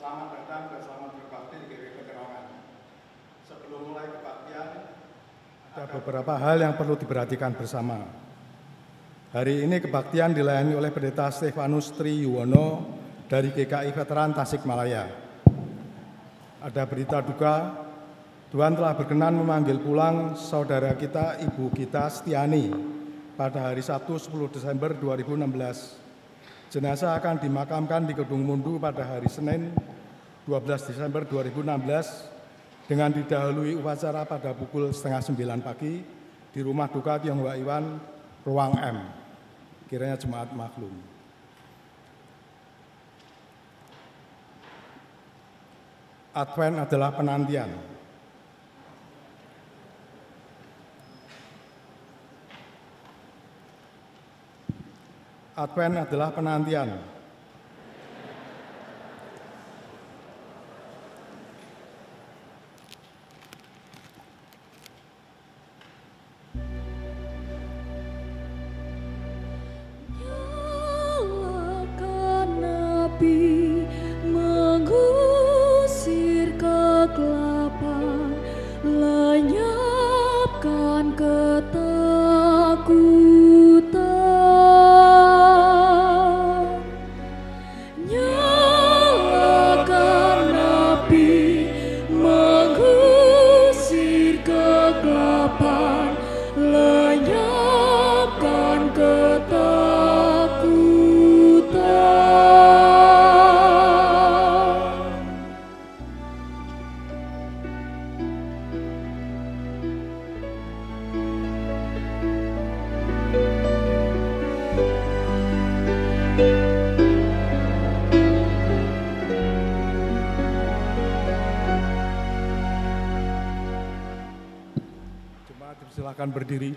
Selamat datang dan selamat berbakti di GWI Peterongan. Sebelum mulai kebaktian, ada beberapa hal yang perlu diperhatikan bersama. Hari ini kebaktian dilayani oleh Pendeta Stefanus Tri Yuwono dari GKI Veteran Tasikmalaya. Ada berita duka, Tuhan telah berkenan memanggil pulang saudara kita, Ibu Gita Setiani, pada hari Sabtu 10 Desember 2016. Jenazah akan dimakamkan di Gedung Mundu pada hari Senin 12 Desember 2016 dengan didahului upacara pada pukul 8:30 pagi di Rumah Duka Tionghoa Iwan, Ruang M. Kiranya jemaat maklum. Advent adalah penantian. Advent adalah penantian. Nyalakan api, mengusir kegelapan, lenyapkan ketakutan. Nyalakan api, mengusir kegelapan, lenyapkan ketakutan. Jemaat silakan berdiri.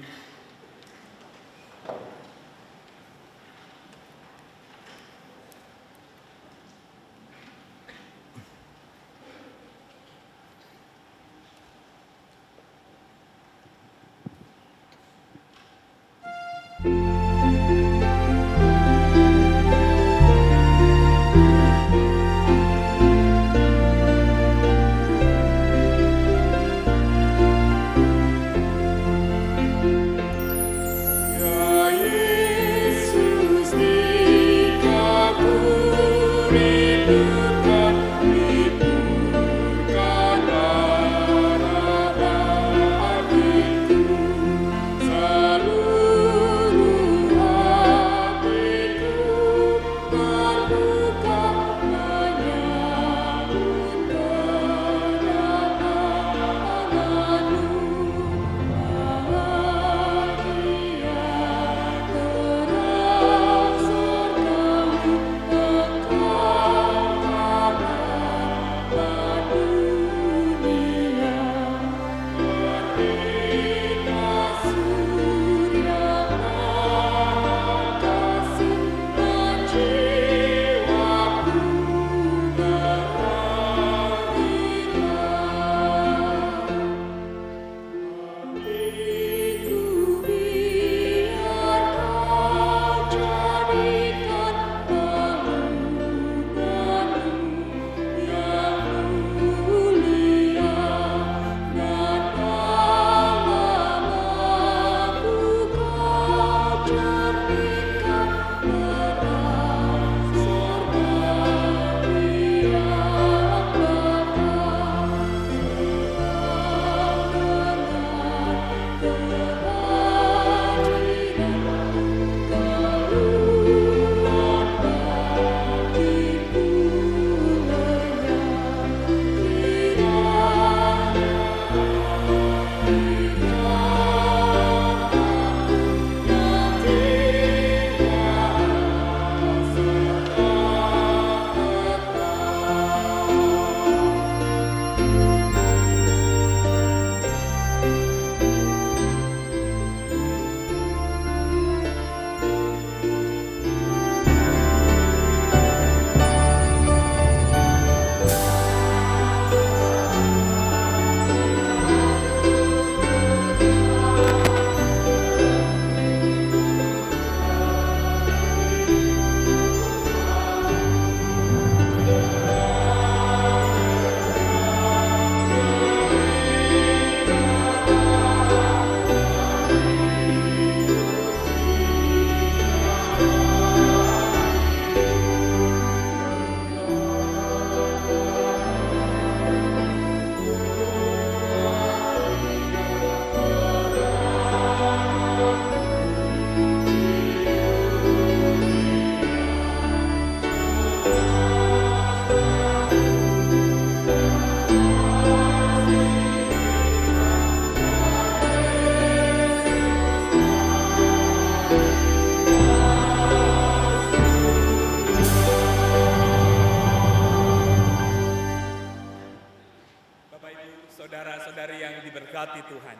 diberkati Tuhan.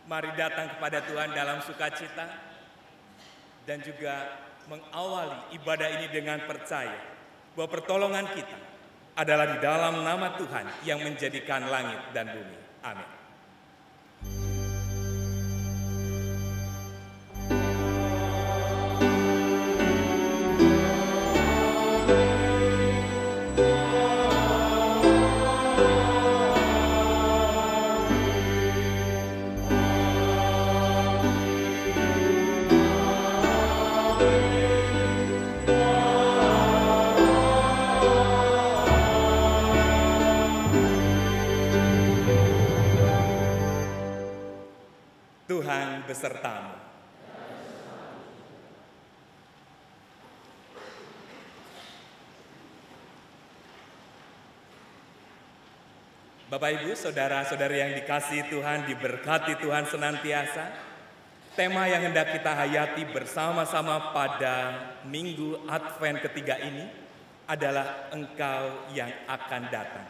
Mari datang kepada Tuhan dalam sukacita dan juga mengawali ibadah ini dengan percaya bahwa pertolongan kita adalah di dalam nama Tuhan yang menjadikan langit dan bumi. Amin. Tuhan besertamu. Bapak, Ibu, saudara-saudari yang dikasihi Tuhan, diberkati Tuhan senantiasa. Tema yang hendak kita hayati bersama-sama pada Minggu Advent ketiga ini adalah Engkau yang akan datang.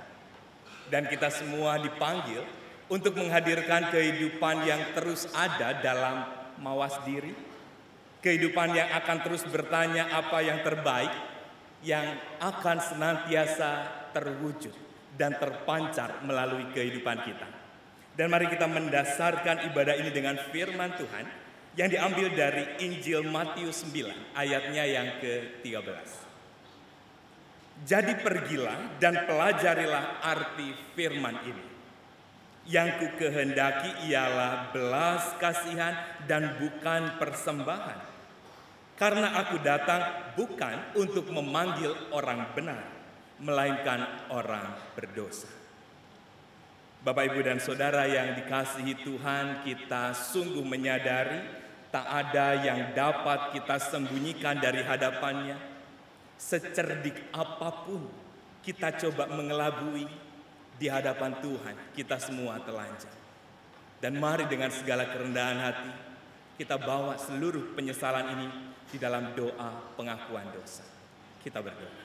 Dan kita semua dipanggil untuk menghadirkan kehidupan yang terus ada dalam mawas diri, kehidupan yang akan terus bertanya apa yang terbaik, yang akan senantiasa terwujud dan terpancar melalui kehidupan kita. Dan mari kita mendasarkan ibadah ini dengan firman Tuhan yang diambil dari Injil Matius 9 ayatnya yang ke-13. Jadi pergilah dan pelajarilah arti firman ini. Yang ku kehendaki ialah belas kasihan dan bukan persembahan. Karena aku datang bukan untuk memanggil orang benar, melainkan orang berdosa. Bapak, Ibu, dan Saudara yang dikasihi Tuhan, kita sungguh menyadari tak ada yang dapat kita sembunyikan dari hadapannya. Secerdik apapun kita coba mengelabui, di hadapan Tuhan kita semua telanjang. Dan mari dengan segala kerendahan hati kita bawa seluruh penyesalan ini di dalam doa pengakuan dosa. Kita berdoa.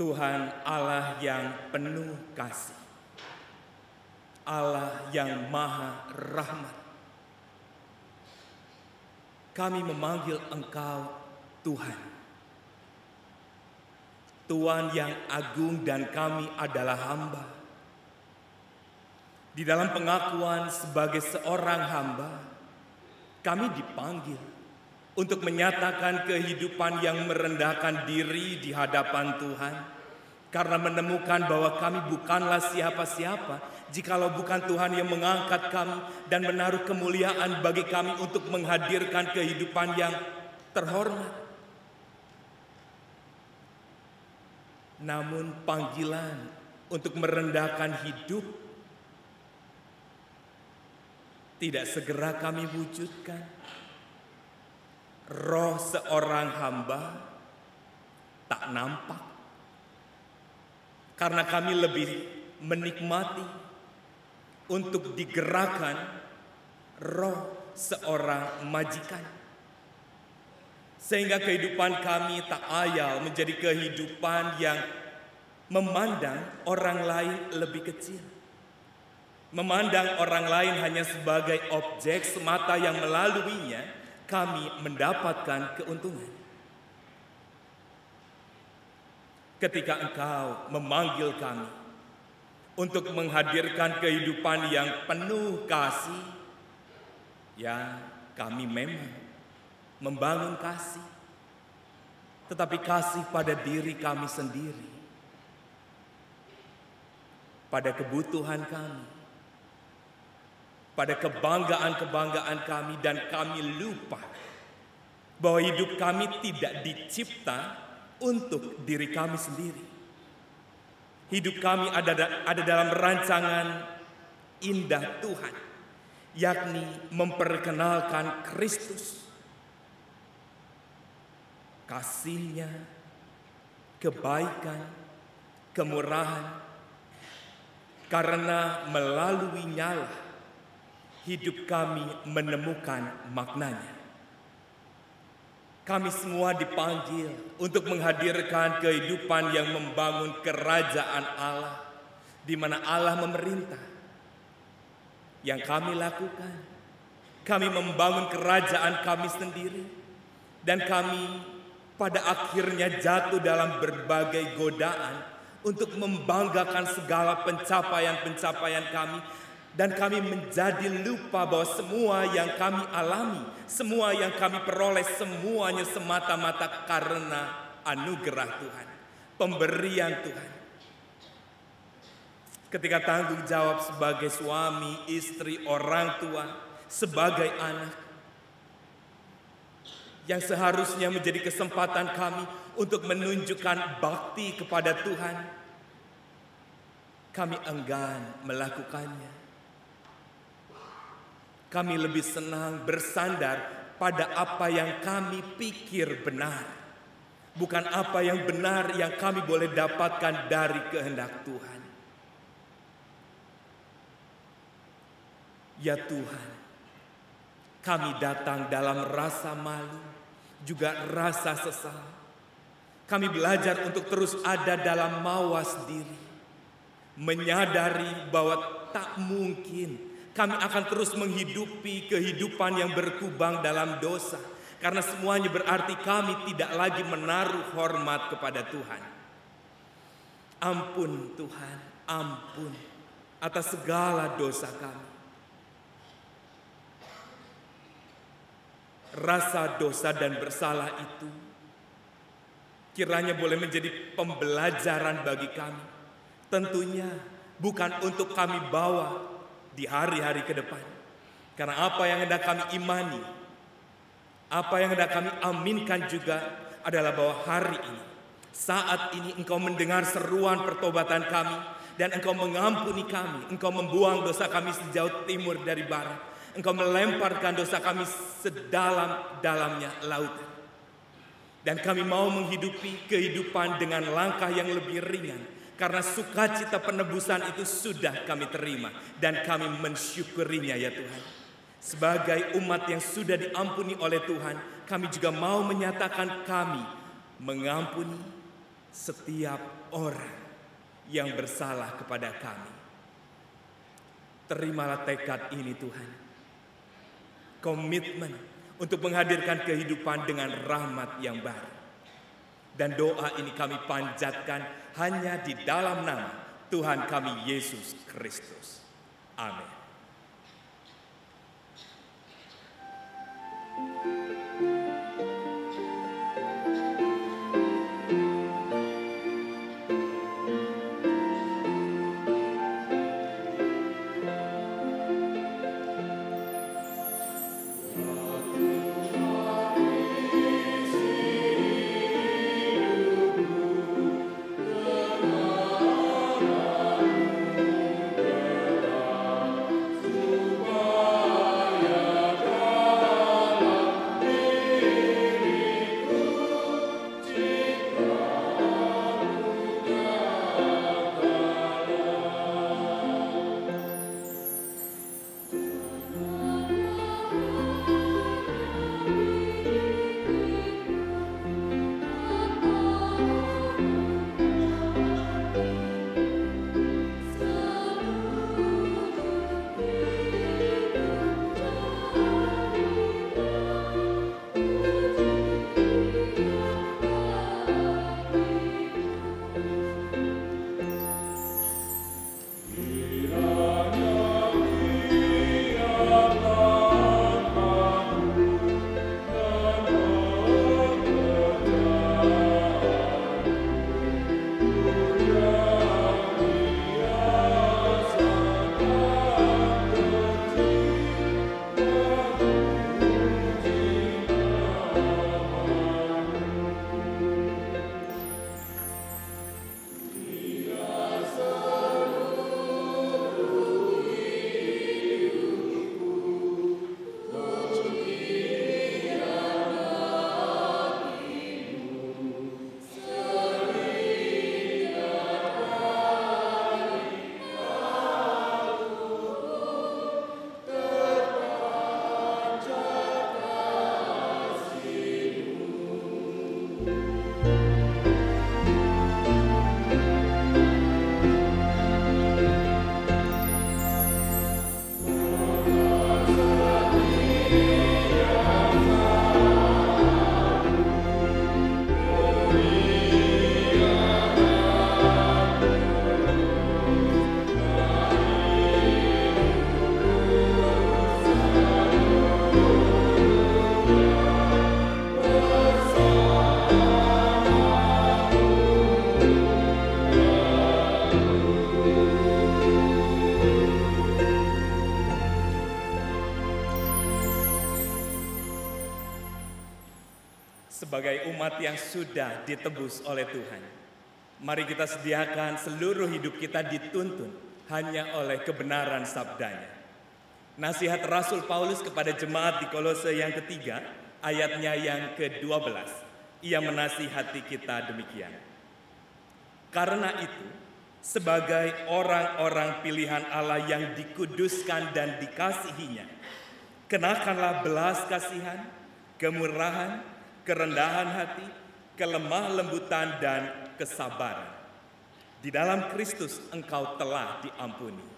Tuhan Allah yang penuh kasih, Allah yang maha rahmat, kami memanggil Engkau Tuhan. Tuhan yang agung dan kami adalah hamba. Di dalam pengakuan sebagai seorang hamba, kami dipanggil untuk menyatakan kehidupan yang merendahkan diri di hadapan Tuhan, karena menemukan bahwa kami bukanlah siapa-siapa jikalau bukan Tuhan yang mengangkat kami dan menaruh kemuliaan bagi kami untuk menghadirkan kehidupan yang terhormat. Namun panggilan untuk merendahkan hidup tidak segera kami wujudkan. Roh seorang hamba tak nampak, karena kami lebih menikmati untuk digerakkan roh seorang majikan. Sehingga kehidupan kami tak ayal menjadi kehidupan yang memandang orang lain lebih kecil. Memandang orang lain hanya sebagai objek semata yang melaluinya kami mendapatkan keuntungan. Ketika Engkau memanggil kami untuk menghadirkan kehidupan yang penuh kasih, ya kami memang membangun kasih, tetapi kasih pada diri kami sendiri, pada kebutuhan kami, pada kebanggaan-kebanggaan kami, dan kami lupa bahwa hidup kami tidak dicipta untuk diri kami sendiri. Hidup kami ada dalam rancangan indah Tuhan, yakni memperkenalkan Kristus, kasih-Nya, kebaikan, kemurahan, karena melaluinya lah hidup kami menemukan maknanya. Kami semua dipanggil untuk menghadirkan kehidupan yang membangun kerajaan Allah, di mana Allah memerintah. Yang kami lakukan, kami membangun kerajaan kami sendiri, dan kami pada akhirnya jatuh dalam berbagai godaan untuk membanggakan segala pencapaian-pencapaian kami. Dan kami menjadi lupa bahwa semua yang kami alami, semua yang kami peroleh, semuanya semata-mata karena anugerah Tuhan, pemberian Tuhan. Ketika tanggung jawab sebagai suami, istri, orang tua, sebagai anak, yang seharusnya menjadi kesempatan kami untuk menunjukkan bakti kepada Tuhan, kami enggan melakukannya. Kami lebih senang bersandar pada apa yang kami pikir benar, bukan apa yang benar yang kami boleh dapatkan dari kehendak Tuhan. Ya Tuhan, kami datang dalam rasa malu, juga rasa sesal. Kami belajar untuk terus ada dalam mawas diri, menyadari bahwa tak mungkin kami akan terus menghidupi kehidupan yang berkubang dalam dosa, karena semuanya berarti kami tidak lagi menaruh hormat kepada Tuhan. Ampun Tuhan, ampun atas segala dosa kami. Rasa dosa dan bersalah itu kiranya boleh menjadi pembelajaran bagi kami. Tentunya bukan untuk kami bawa di hari-hari ke depan. Karena apa yang hendak kami imani, apa yang hendak kami aminkan juga adalah bahwa hari ini, saat ini Engkau mendengar seruan pertobatan kami, dan Engkau mengampuni kami. Engkau membuang dosa kami sejauh timur dari barat. Engkau melemparkan dosa kami sedalam-dalamnya lautan. Dan kami mau menghidupi kehidupan dengan langkah yang lebih ringan, karena sukacita penebusan itu sudah kami terima, dan kami mensyukurinya ya Tuhan. Sebagai umat yang sudah diampuni oleh Tuhan, kami juga mau menyatakan kami mengampuni setiap orang yang bersalah kepada kami. Terimalah tekad ini Tuhan. Komitmen untuk menghadirkan kehidupan dengan rahmat yang baru. Dan doa ini kami panjatkan hanya di dalam nama Tuhan kami Yesus Kristus. Amin. sebagai umat yang sudah ditebus oleh Tuhan. Mari kita sediakan seluruh hidup kita dituntun hanya oleh kebenaran sabdanya. Nasihat Rasul Paulus kepada jemaat di Kolose yang ketiga, ayatnya yang ke-12. Ia menasihati kita demikian. Karena itu, sebagai orang-orang pilihan Allah yang dikuduskan dan dikasihinya, kenakanlah belas kasihan, kemurahan, kerendahan hati, kelemah lembutan, dan kesabaran. Di dalam Kristus engkau telah diampuni.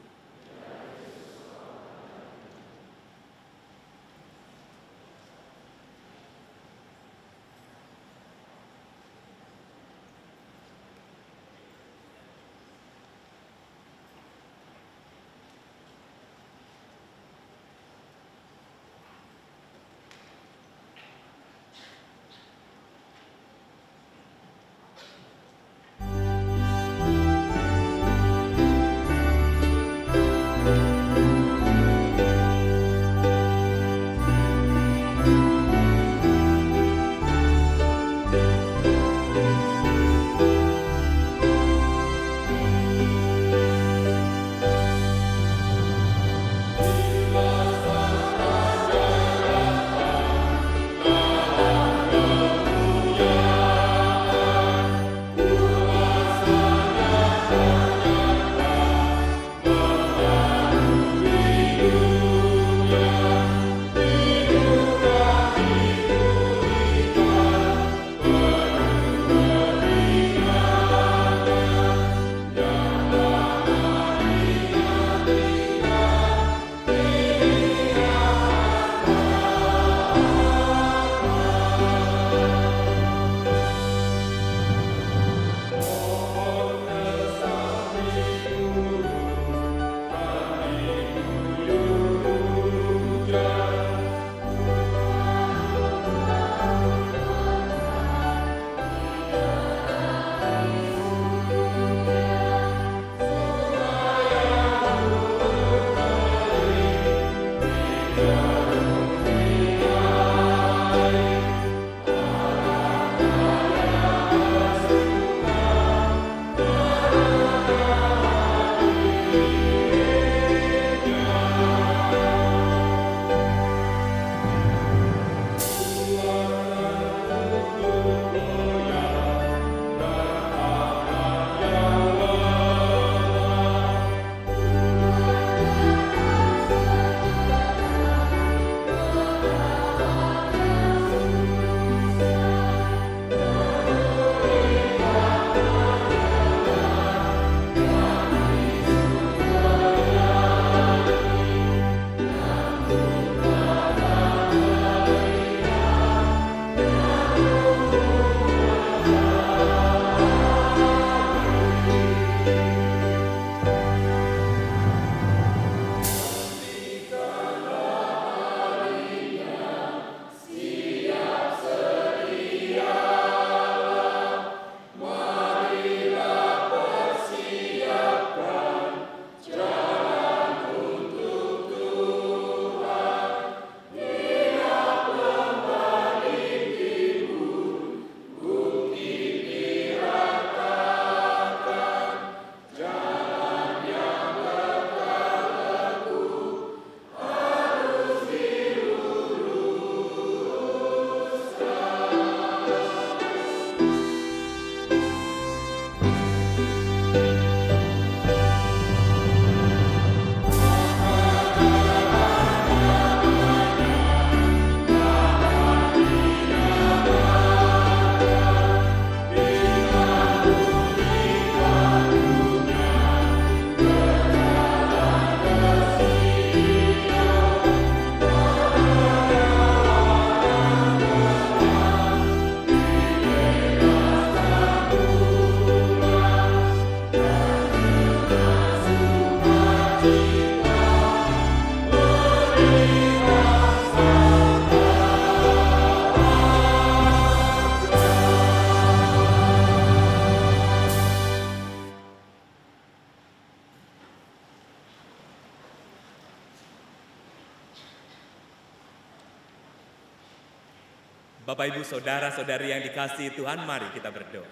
Bapak, Ibu, Saudara-saudari yang dikasihi Tuhan, mari kita berdoa.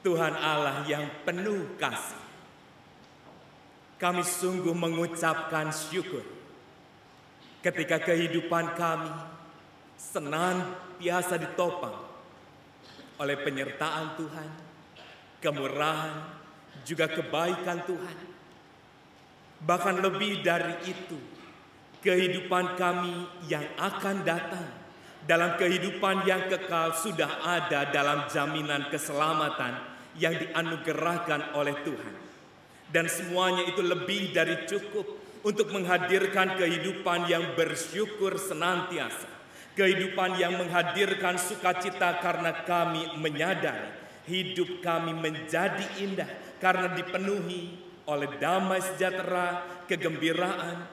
Tuhan Allah yang penuh kasih, kami sungguh mengucapkan syukur ketika kehidupan kami senantiasa ditopang oleh penyertaan Tuhan, kemurahan, juga kebaikan Tuhan. Bahkan lebih dari itu, kehidupan kami yang akan datang dalam kehidupan yang kekal sudah ada dalam jaminan keselamatan yang dianugerahkan oleh Tuhan. Dan semuanya itu lebih dari cukup untuk menghadirkan kehidupan yang bersyukur senantiasa. Kehidupan yang menghadirkan sukacita karena kami menyadari hidup kami menjadi indah karena dipenuhi oleh damai sejahtera, kegembiraan,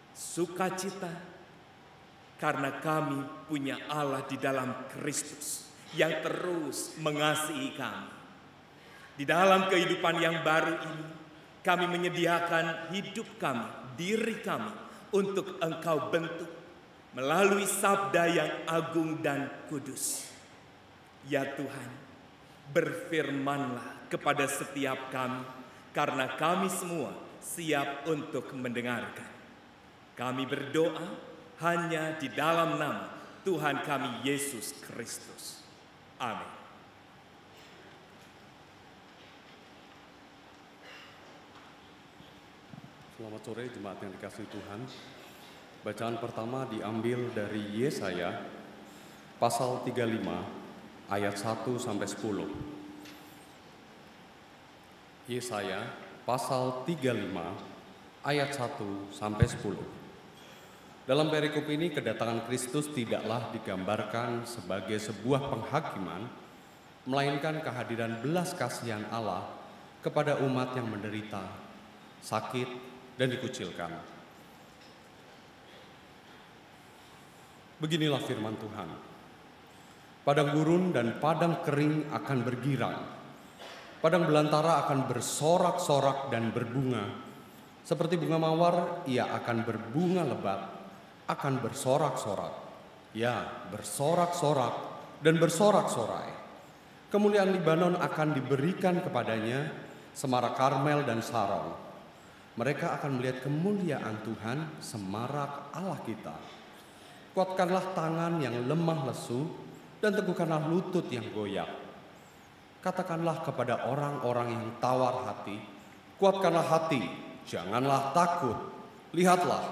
sukacita, karena kami punya Allah di dalam Kristus yang terus mengasihi kami. Di dalam kehidupan yang baru ini, kami menyediakan hidup kami, diri kami untuk Engkau bentuk melalui sabda yang agung dan kudus. Ya Tuhan, berfirmanlah kepada setiap kami, karena kami semua siap untuk mendengarkan. Kami berdoa hanya di dalam nama Tuhan kami Yesus Kristus. Amin. Selamat sore jemaat yang dikasihi Tuhan. Bacaan pertama diambil dari Yesaya pasal 35 ayat 1 sampai 10. Yesaya pasal 35 ayat 1 sampai 10. Dalam perikop ini kedatangan Kristus tidaklah digambarkan sebagai sebuah penghakiman, melainkan kehadiran belas kasihan Allah kepada umat yang menderita, sakit, dan dikucilkan. Beginilah firman Tuhan. Padang gurun dan padang kering akan bergirang. Padang belantara akan bersorak-sorak dan berbunga. Seperti bunga mawar, ia akan berbunga lebat, akan bersorak-sorak. Ya, bersorak-sorak dan bersorak-sorai. Kemuliaan Libanon akan diberikan kepadanya, semarak Karmel dan Saron. Mereka akan melihat kemuliaan Tuhan, semarak Allah kita. Kuatkanlah tangan yang lemah lesu dan teguhkanlah lutut yang goyah. Katakanlah kepada orang-orang yang tawar hati, kuatkanlah hati, janganlah takut. Lihatlah,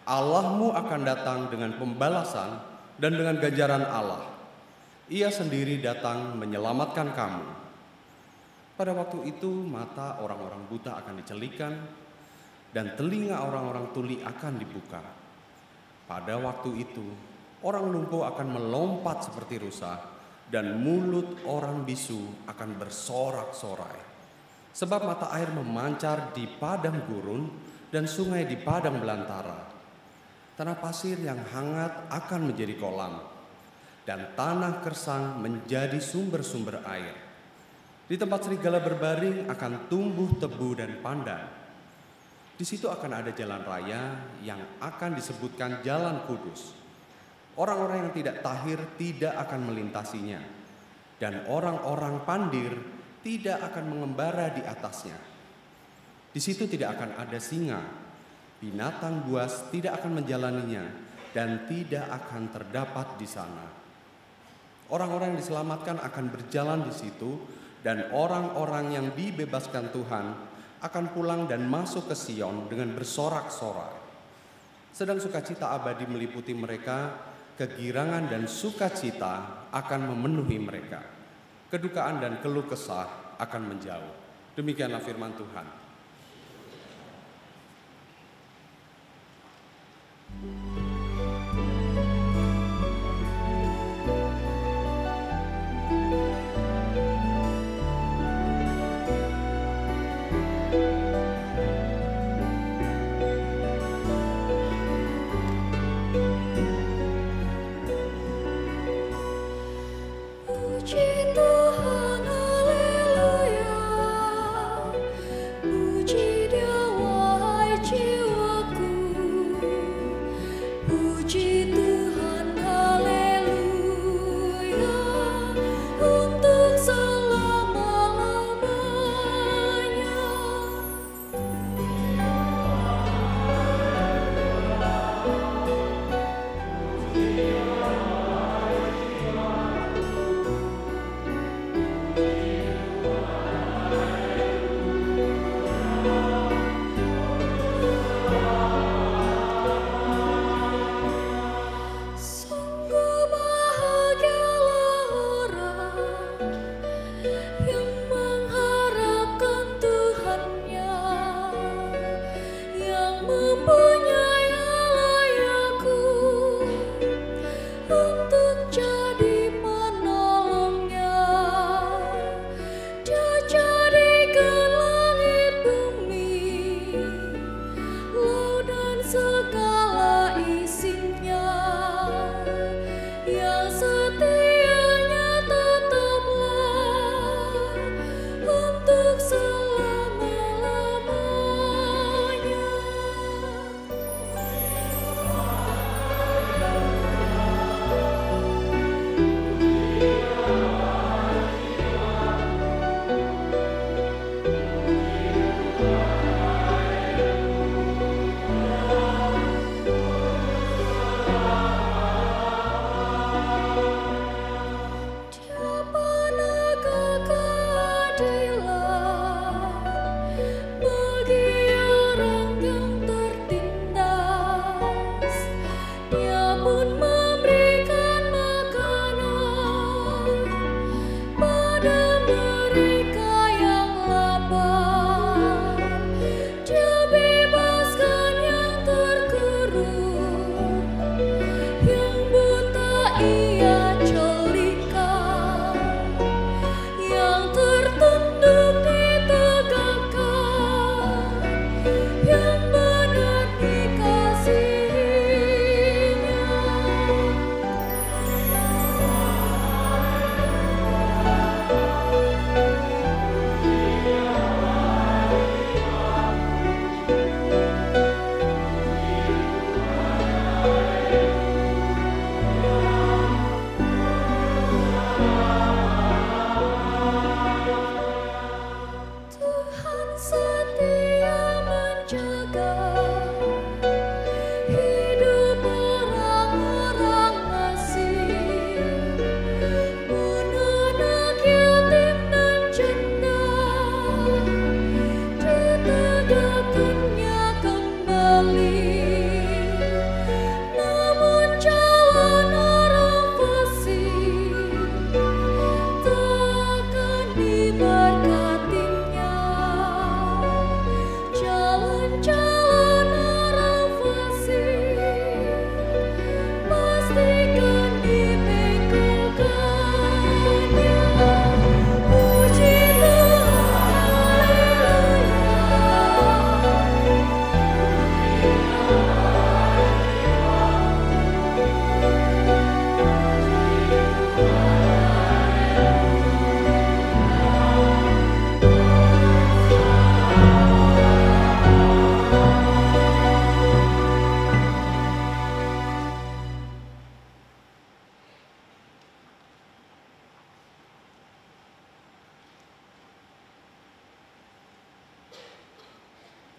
Allahmu akan datang dengan pembalasan dan dengan ganjaran Allah. Ia sendiri datang menyelamatkan kamu. Pada waktu itu mata orang-orang buta akan dicelikan dan telinga orang-orang tuli akan dibuka. Pada waktu itu, orang lumpuh akan melompat seperti rusa, dan mulut orang bisu akan bersorak-sorai. Sebab mata air memancar di padang gurun, dan sungai di padang belantara. Tanah pasir yang hangat akan menjadi kolam, dan tanah kersang menjadi sumber-sumber air. Di tempat serigala berbaring akan tumbuh tebu dan pandan. Di situ akan ada jalan raya yang akan disebutkan Jalan Kudus. Orang-orang yang tidak tahir tidak akan melintasinya, dan orang-orang pandir tidak akan mengembara di atasnya. Di situ tidak akan ada singa, binatang buas tidak akan menjalaninya, dan tidak akan terdapat di sana. Orang-orang yang diselamatkan akan berjalan di situ, dan orang-orang yang dibebaskan Tuhan akan pulang dan masuk ke Sion dengan bersorak-sorai. Sedang sukacita abadi meliputi mereka, kegirangan dan sukacita akan memenuhi mereka. Kedukaan dan keluh kesah akan menjauh. Demikianlah firman Tuhan. Puji Tuhan, haleluya.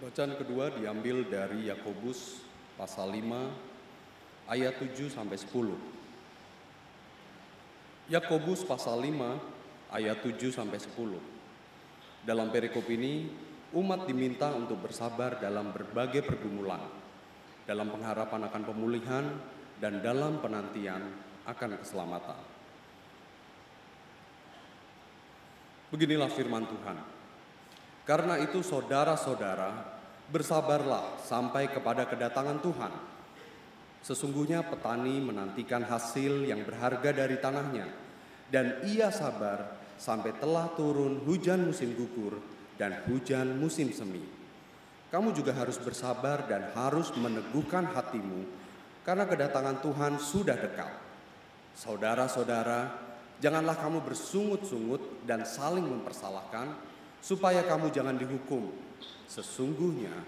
Bacaan kedua diambil dari Yakobus pasal 5 ayat 7 sampai 10. Yakobus pasal 5 ayat 7 sampai 10. Dalam perikop ini, umat diminta untuk bersabar dalam berbagai pergumulan, dalam pengharapan akan pemulihan dan dalam penantian akan keselamatan. Beginilah firman Tuhan. Karena itu saudara-saudara, bersabarlah sampai kepada kedatangan Tuhan. Sesungguhnya petani menantikan hasil yang berharga dari tanahnya, dan ia sabar sampai telah turun hujan musim gugur dan hujan musim semi. Kamu juga harus bersabar dan harus meneguhkan hatimu, karena kedatangan Tuhan sudah dekat. Saudara-saudara, janganlah kamu bersungut-sungut dan saling mempersalahkan, supaya kamu jangan dihukum. Sesungguhnya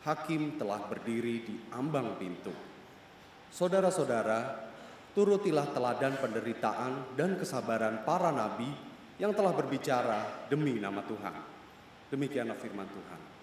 hakim telah berdiri di ambang pintu. Saudara-saudara, turutilah teladan penderitaan dan kesabaran para nabi yang telah berbicara demi nama Tuhan. Demikianlah firman Tuhan.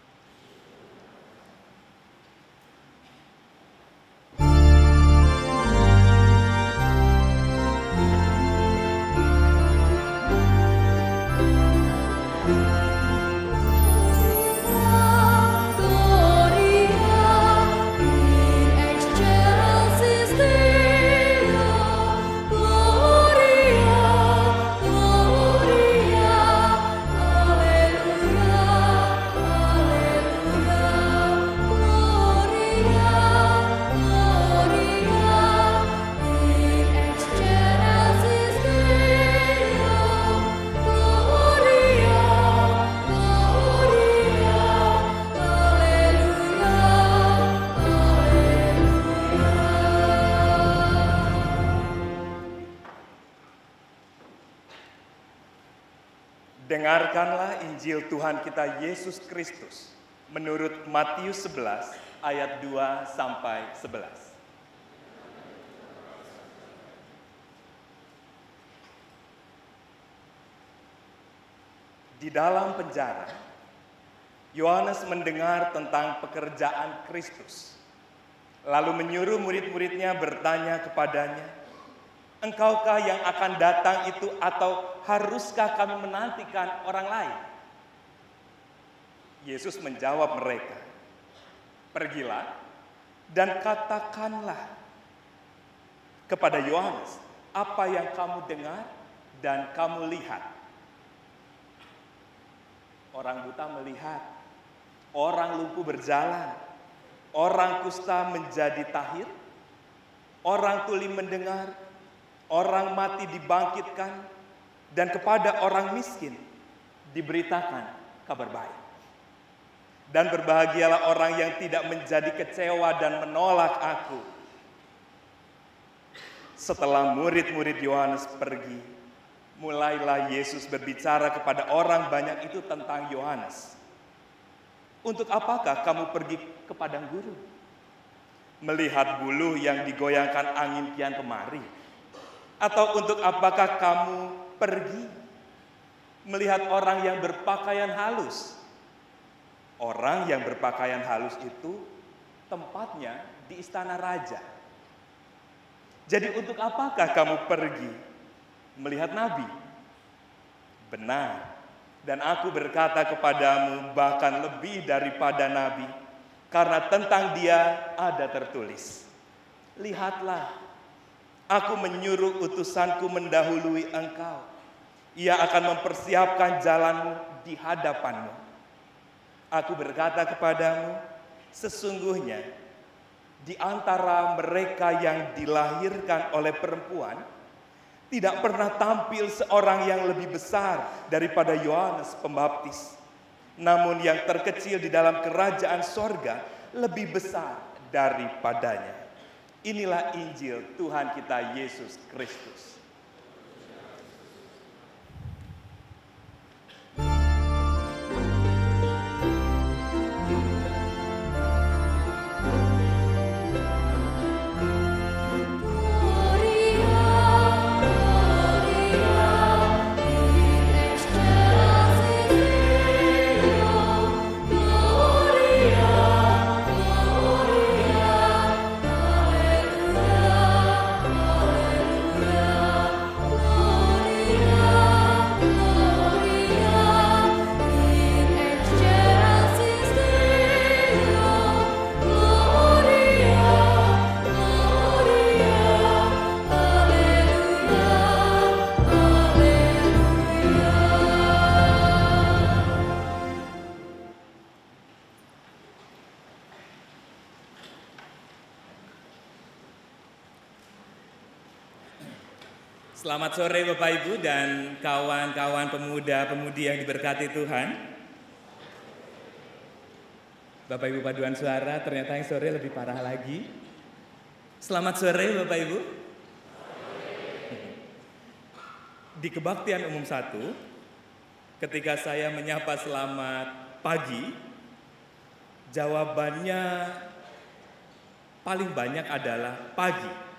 Dengarkanlah Injil Tuhan kita Yesus Kristus menurut Matius 11 ayat 2 sampai 11. Di dalam penjara, Yohanes mendengar tentang pekerjaan Kristus, lalu menyuruh murid-muridnya bertanya kepadanya, "Engkaukah yang akan datang itu atau haruskah kami menantikan orang lain?" Yesus menjawab mereka, "Pergilah dan katakanlah kepada Yohanes apa yang kamu dengar dan kamu lihat. Orang buta melihat, orang lumpuh berjalan, orang kusta menjadi tahir, orang tuli mendengar, orang mati dibangkitkan, dan kepada orang miskin diberitakan kabar baik. Dan berbahagialah orang yang tidak menjadi kecewa dan menolak aku." Setelah murid-murid Yohanes pergi, mulailah Yesus berbicara kepada orang banyak itu tentang Yohanes. "Untuk apakah kamu pergi ke padang gurun? Melihat buluh yang digoyangkan angin kian kemari? Atau untuk apakah kamu pergi melihat orang yang berpakaian halus? Orang yang berpakaian halus itu tempatnya di istana raja. Jadi untuk apakah kamu pergi melihat nabi? Benar, dan aku berkata kepadamu bahkan lebih daripada nabi, karena tentang dia ada tertulis, 'Lihatlah, aku menyuruh utusanku mendahului engkau. Ia akan mempersiapkan jalanmu di hadapanmu.' Aku berkata kepadamu, sesungguhnya di antara mereka yang dilahirkan oleh perempuan, tidak pernah tampil seorang yang lebih besar daripada Yohanes Pembaptis. Namun yang terkecil di dalam kerajaan sorga lebih besar daripadanya." Inilah Injil Tuhan kita Yesus Kristus. Gloria Selamat sore Bapak Ibu dan kawan-kawan pemuda-pemudi yang diberkati Tuhan. Bapak Ibu paduan suara, ternyata yang sore lebih parah lagi. Selamat sore Bapak Ibu. Di kebaktian umum 1, ketika saya menyapa selamat pagi, jawabannya paling banyak adalah pagi.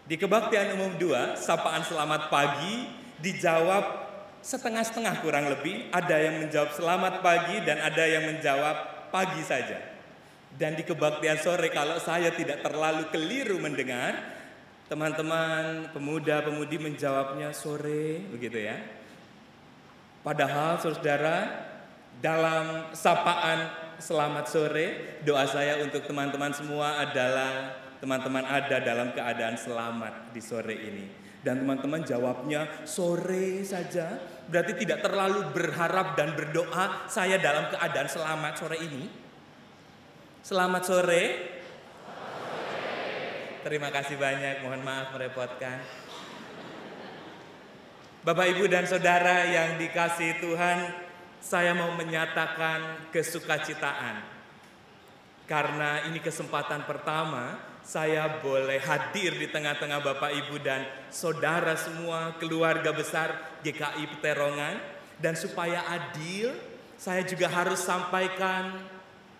Di kebaktian umum 2, sapaan selamat pagi dijawab setengah-setengah kurang lebih. Ada yang menjawab selamat pagi dan ada yang menjawab pagi saja. Dan di kebaktian sore, kalau saya tidak terlalu keliru mendengar, teman-teman pemuda-pemudi menjawabnya sore, begitu ya. Padahal saudara, dalam sapaan selamat sore, doa saya untuk teman-teman semua adalah teman-teman ada dalam keadaan selamat di sore ini. Dan teman-teman jawabnya sore saja, berarti tidak terlalu berharap dan berdoa saya dalam keadaan selamat sore ini. Selamat sore. Terima kasih banyak, mohon maaf merepotkan. Bapak, Ibu, dan Saudara yang dikasihi Tuhan, saya mau menyatakan kesukacitaan. Karena ini kesempatan pertama saya boleh hadir di tengah-tengah Bapak, Ibu, dan Saudara semua, keluarga besar GKI Peterongan. Dan supaya adil, saya juga harus sampaikan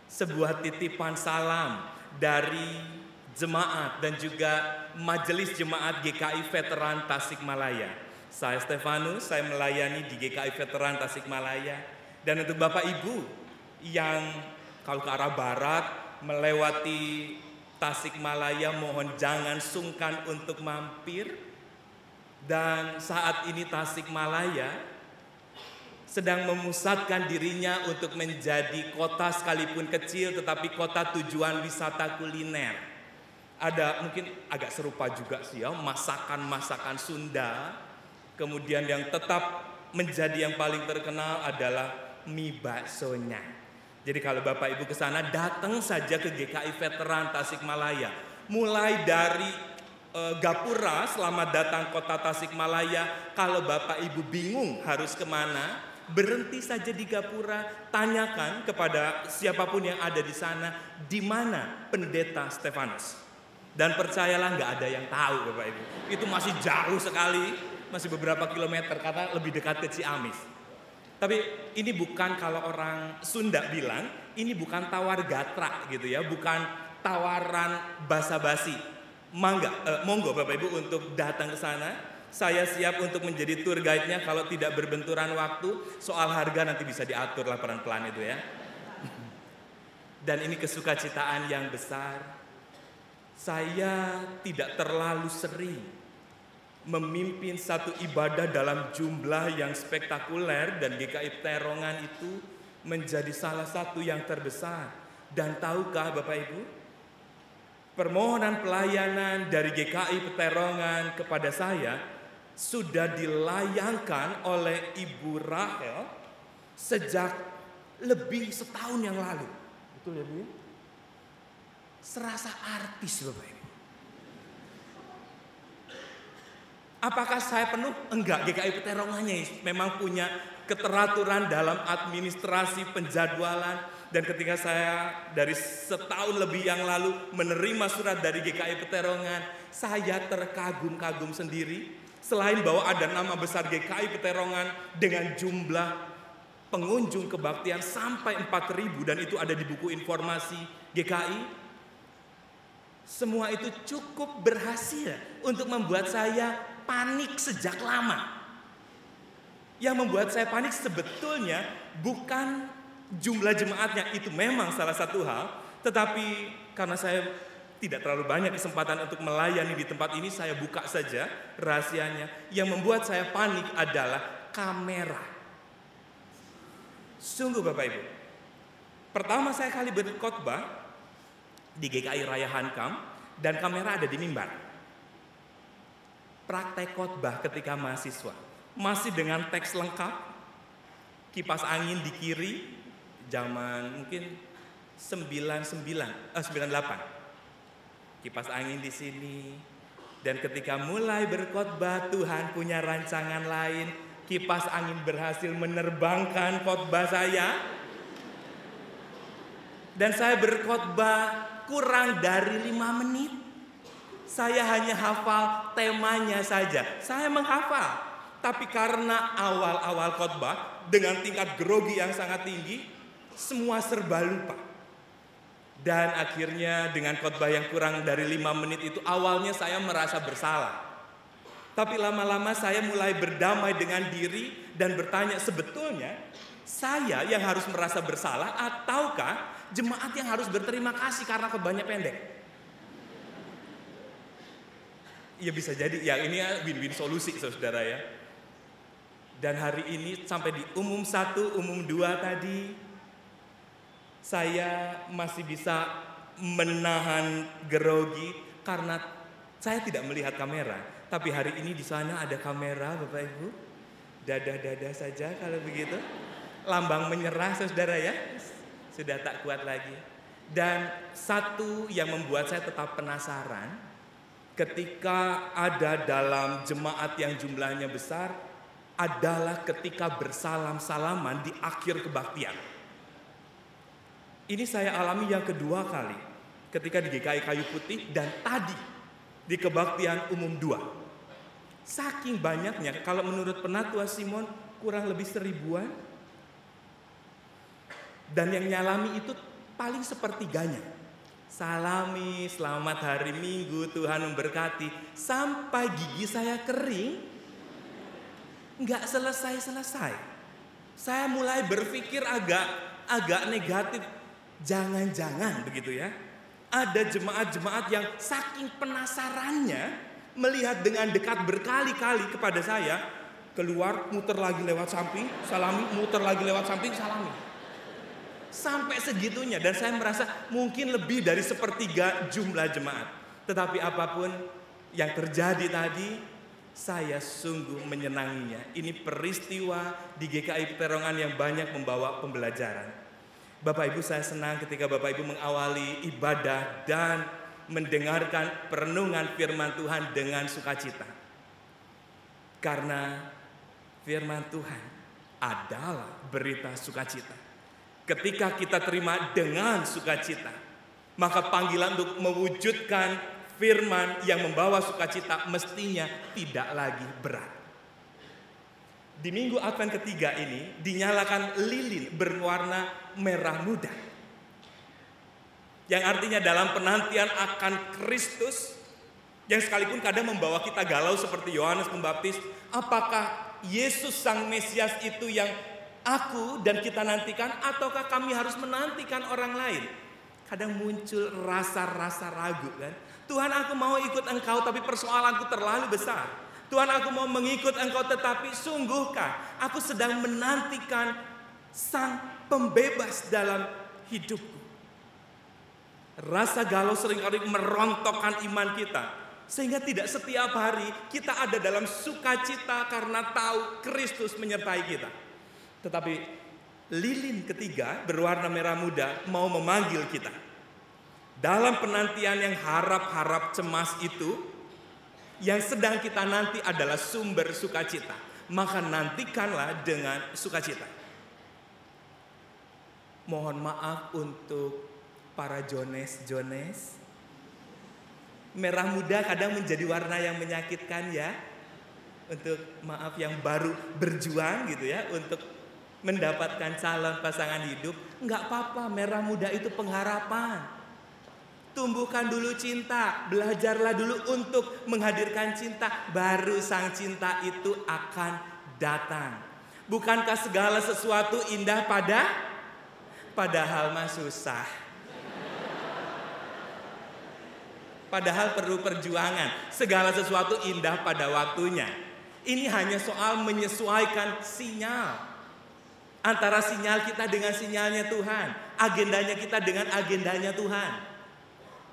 sebuah titipan salam dari jemaat dan juga Majelis Jemaat GKI Veteran Tasikmalaya. Saya Stefanus, saya melayani di GKI Veteran Tasikmalaya. Dan untuk Bapak Ibu yang kalau ke arah barat melewati Tasikmalaya, mohon jangan sungkan untuk mampir. Dan saat ini Tasikmalaya sedang memusatkan dirinya untuk menjadi kota sekalipun kecil tetapi kota tujuan wisata kuliner. Ada mungkin agak serupa juga sih ya, masakan-masakan Sunda. Kemudian yang tetap menjadi yang paling terkenal adalah mie baksonya. Jadi kalau Bapak Ibu ke sana, datang saja ke GKI Veteran Tasikmalaya. Mulai dari Gapura, selamat datang kota Tasikmalaya. Kalau Bapak Ibu bingung harus kemana, berhenti saja di Gapura, tanyakan kepada siapapun yang ada di sana, di mana Pendeta Stefanus. Dan percayalah nggak ada yang tahu Bapak Ibu. Itu masih jauh sekali, masih beberapa kilometer karena lebih dekat ke Ciamis. Tapi ini bukan kalau orang Sunda bilang, ini bukan tawar gatra gitu ya, bukan tawaran basa-basi. Monggo Bapak Ibu untuk datang ke sana. Saya siap untuk menjadi tour guide-nya kalau tidak berbenturan waktu. Soal harga nanti bisa diatur lah pelan-pelan itu ya. Dan ini kesukacitaan yang besar. Saya tidak terlalu sering memimpin satu ibadah dalam jumlah yang spektakuler, dan GKI Peterongan itu menjadi salah satu yang terbesar. Dan tahukah Bapak Ibu, permohonan pelayanan dari GKI Peterongan kepada saya sudah dilayangkan oleh Ibu Rahel sejak lebih setahun yang lalu. Betul ya Bu? Serasa artis Bapak Ibu. Apakah saya penuh? Enggak, GKI Peterongannya memang punya keteraturan dalam administrasi penjadwalan. Dan ketika saya dari setahun lebih yang lalu menerima surat dari GKI Peterongan, saya terkagum-kagum sendiri. Selain bahwa ada nama besar GKI Peterongan dengan jumlah pengunjung kebaktian sampai 4.000, dan itu ada di buku informasi GKI. Semua itu cukup berhasil untuk membuat saya panik sejak lama. Yang membuat saya panik sebetulnya bukan jumlah jemaatnya, itu memang salah satu hal. Tetapi karena saya tidak terlalu banyak kesempatan untuk melayani di tempat ini, saya buka saja rahasianya. Yang membuat saya panik adalah kamera. Sungguh Bapak Ibu, pertama saya kali berkhotbah di GKI Raya Hankam, dan kamera ada di mimbar. Praktek khotbah ketika mahasiswa, masih dengan teks lengkap, kipas angin di kiri, zaman mungkin 98. Kipas angin di sini, Dan ketika mulai berkhotbah, Tuhan punya rancangan lain. Kipas angin berhasil menerbangkan khotbah saya. Dan saya berkhotbah kurang dari 5 menit. Saya hanya hafal temanya saja. Saya menghafal. Tapi karena awal-awal khotbah dengan tingkat grogi yang sangat tinggi, semua serba lupa. Dan akhirnya dengan khotbah yang kurang dari 5 menit itu, awalnya saya merasa bersalah. Tapi lama-lama saya mulai berdamai dengan diri dan bertanya, sebetulnya saya yang harus merasa bersalah ataukah jemaat yang harus berterima kasih karena khotbahnya pendek? Ya bisa jadi, ya ini win-win solusi saudara ya. Dan hari ini sampai di umum 1, umum 2 tadi, saya masih bisa menahan grogi karena saya tidak melihat kamera. Tapi hari ini di sana ada kamera, Bapak Ibu. Dada-dada saja kalau begitu. Lambang menyerah saudara ya. Sudah tak kuat lagi. Dan satu yang membuat saya tetap penasaran, ketika ada dalam jemaat yang jumlahnya besar, adalah ketika bersalam-salaman di akhir kebaktian. Ini saya alami yang kedua kali, ketika di GKI Kayu Putih dan tadi di kebaktian umum 2. Saking banyaknya, kalau menurut Penatua Simon kurang lebih 1000-an. Dan yang nyalami itu paling sepertiganya. Salami, selamat hari Minggu, Tuhan memberkati. Sampai gigi saya kering, nggak selesai-selesai. Saya mulai berpikir agak negatif. Jangan-jangan begitu ya. Ada jemaat-jemaat yang saking penasarannya melihat dengan dekat berkali-kali kepada saya, keluar muter lagi lewat samping, salami, muter lagi lewat samping, salami. Sampai segitunya, dan saya merasa mungkin lebih dari 1/3 jumlah jemaat. Tetapi apapun yang terjadi tadi, saya sungguh menyenanginya. Ini peristiwa di GKI Peterongan yang banyak membawa pembelajaran. Bapak Ibu, saya senang ketika Bapak Ibu mengawali ibadah dan mendengarkan perenungan firman Tuhan dengan sukacita. Karena firman Tuhan adalah berita sukacita. Ketika kita terima dengan sukacita, maka panggilan untuk mewujudkan firman yang membawa sukacita mestinya tidak lagi berat. Di minggu Advent ketiga ini dinyalakan lilin berwarna merah muda. Yang artinya dalam penantian akan Kristus, yang sekalipun kadang membawa kita galau seperti Yohanes Pembaptis, apakah Yesus Sang Mesias itu yang aku dan kita nantikan, ataukah kami harus menantikan orang lain? Kadang muncul rasa-rasa ragu kan. Tuhan, aku mau ikut Engkau tapi persoalanku terlalu besar. Tuhan, aku mau mengikut Engkau tetapi sungguhkah aku sedang menantikan Sang Pembebas dalam hidupku. Rasa galau seringkali merontokkan iman kita, sehingga tidak setiap hari kita ada dalam sukacita karena tahu Kristus menyertai kita. Tetapi lilin ketiga berwarna merah muda mau memanggil kita. Dalam penantian yang harap-harap cemas itu, yang sedang kita nanti adalah sumber sukacita. Maka nantikanlah dengan sukacita. Mohon maaf untuk para Jones. Merah muda kadang menjadi warna yang menyakitkan ya. Untuk maaf yang baru berjuang gitu ya, untuk mendapatkan calon pasangan hidup. Enggak apa-apa, merah muda itu pengharapan. Tumbuhkan dulu cinta, belajarlah dulu untuk menghadirkan cinta, baru sang cinta itu akan datang. Bukankah segala sesuatu indah padahal mah susah. Padahal perlu perjuangan. Segala sesuatu indah pada waktunya. Ini hanya soal menyesuaikan sinyal. Antara sinyal kita dengan sinyalnya Tuhan. Agendanya kita dengan agendanya Tuhan.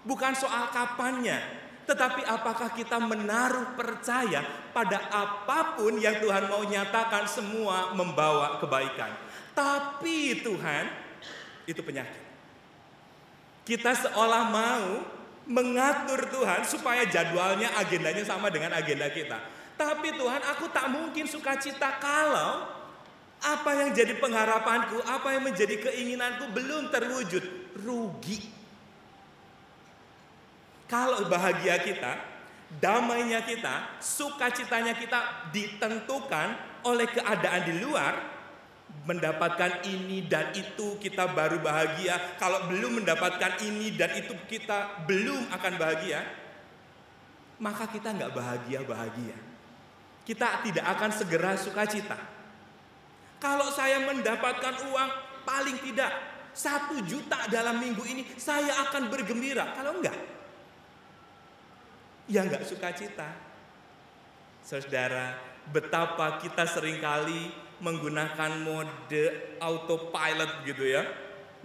Bukan soal kapannya, tetapi apakah kita menaruh percaya pada apapun yang Tuhan mau nyatakan, semua membawa kebaikan. Tapi Tuhan, itu penyakit. Kita seolah mau mengatur Tuhan supaya jadwalnya, agendanya sama dengan agenda kita. Tapi Tuhan, aku tak mungkin sukacita kalau apa yang jadi pengharapanku, apa yang menjadi keinginanku belum terwujud. Rugi. Kalau bahagia kita, damainya kita, sukacitanya kita ditentukan oleh keadaan di luar, mendapatkan ini dan itu kita baru bahagia. Kalau belum mendapatkan ini dan itu kita belum akan bahagia, maka kita nggak bahagia. Kita tidak akan segera sukacita. Kalau saya mendapatkan uang paling tidak 1 juta dalam minggu ini, saya akan bergembira. Kalau enggak, ya enggak sukacita. Saudara, betapa kita seringkali menggunakan mode autopilot gitu ya.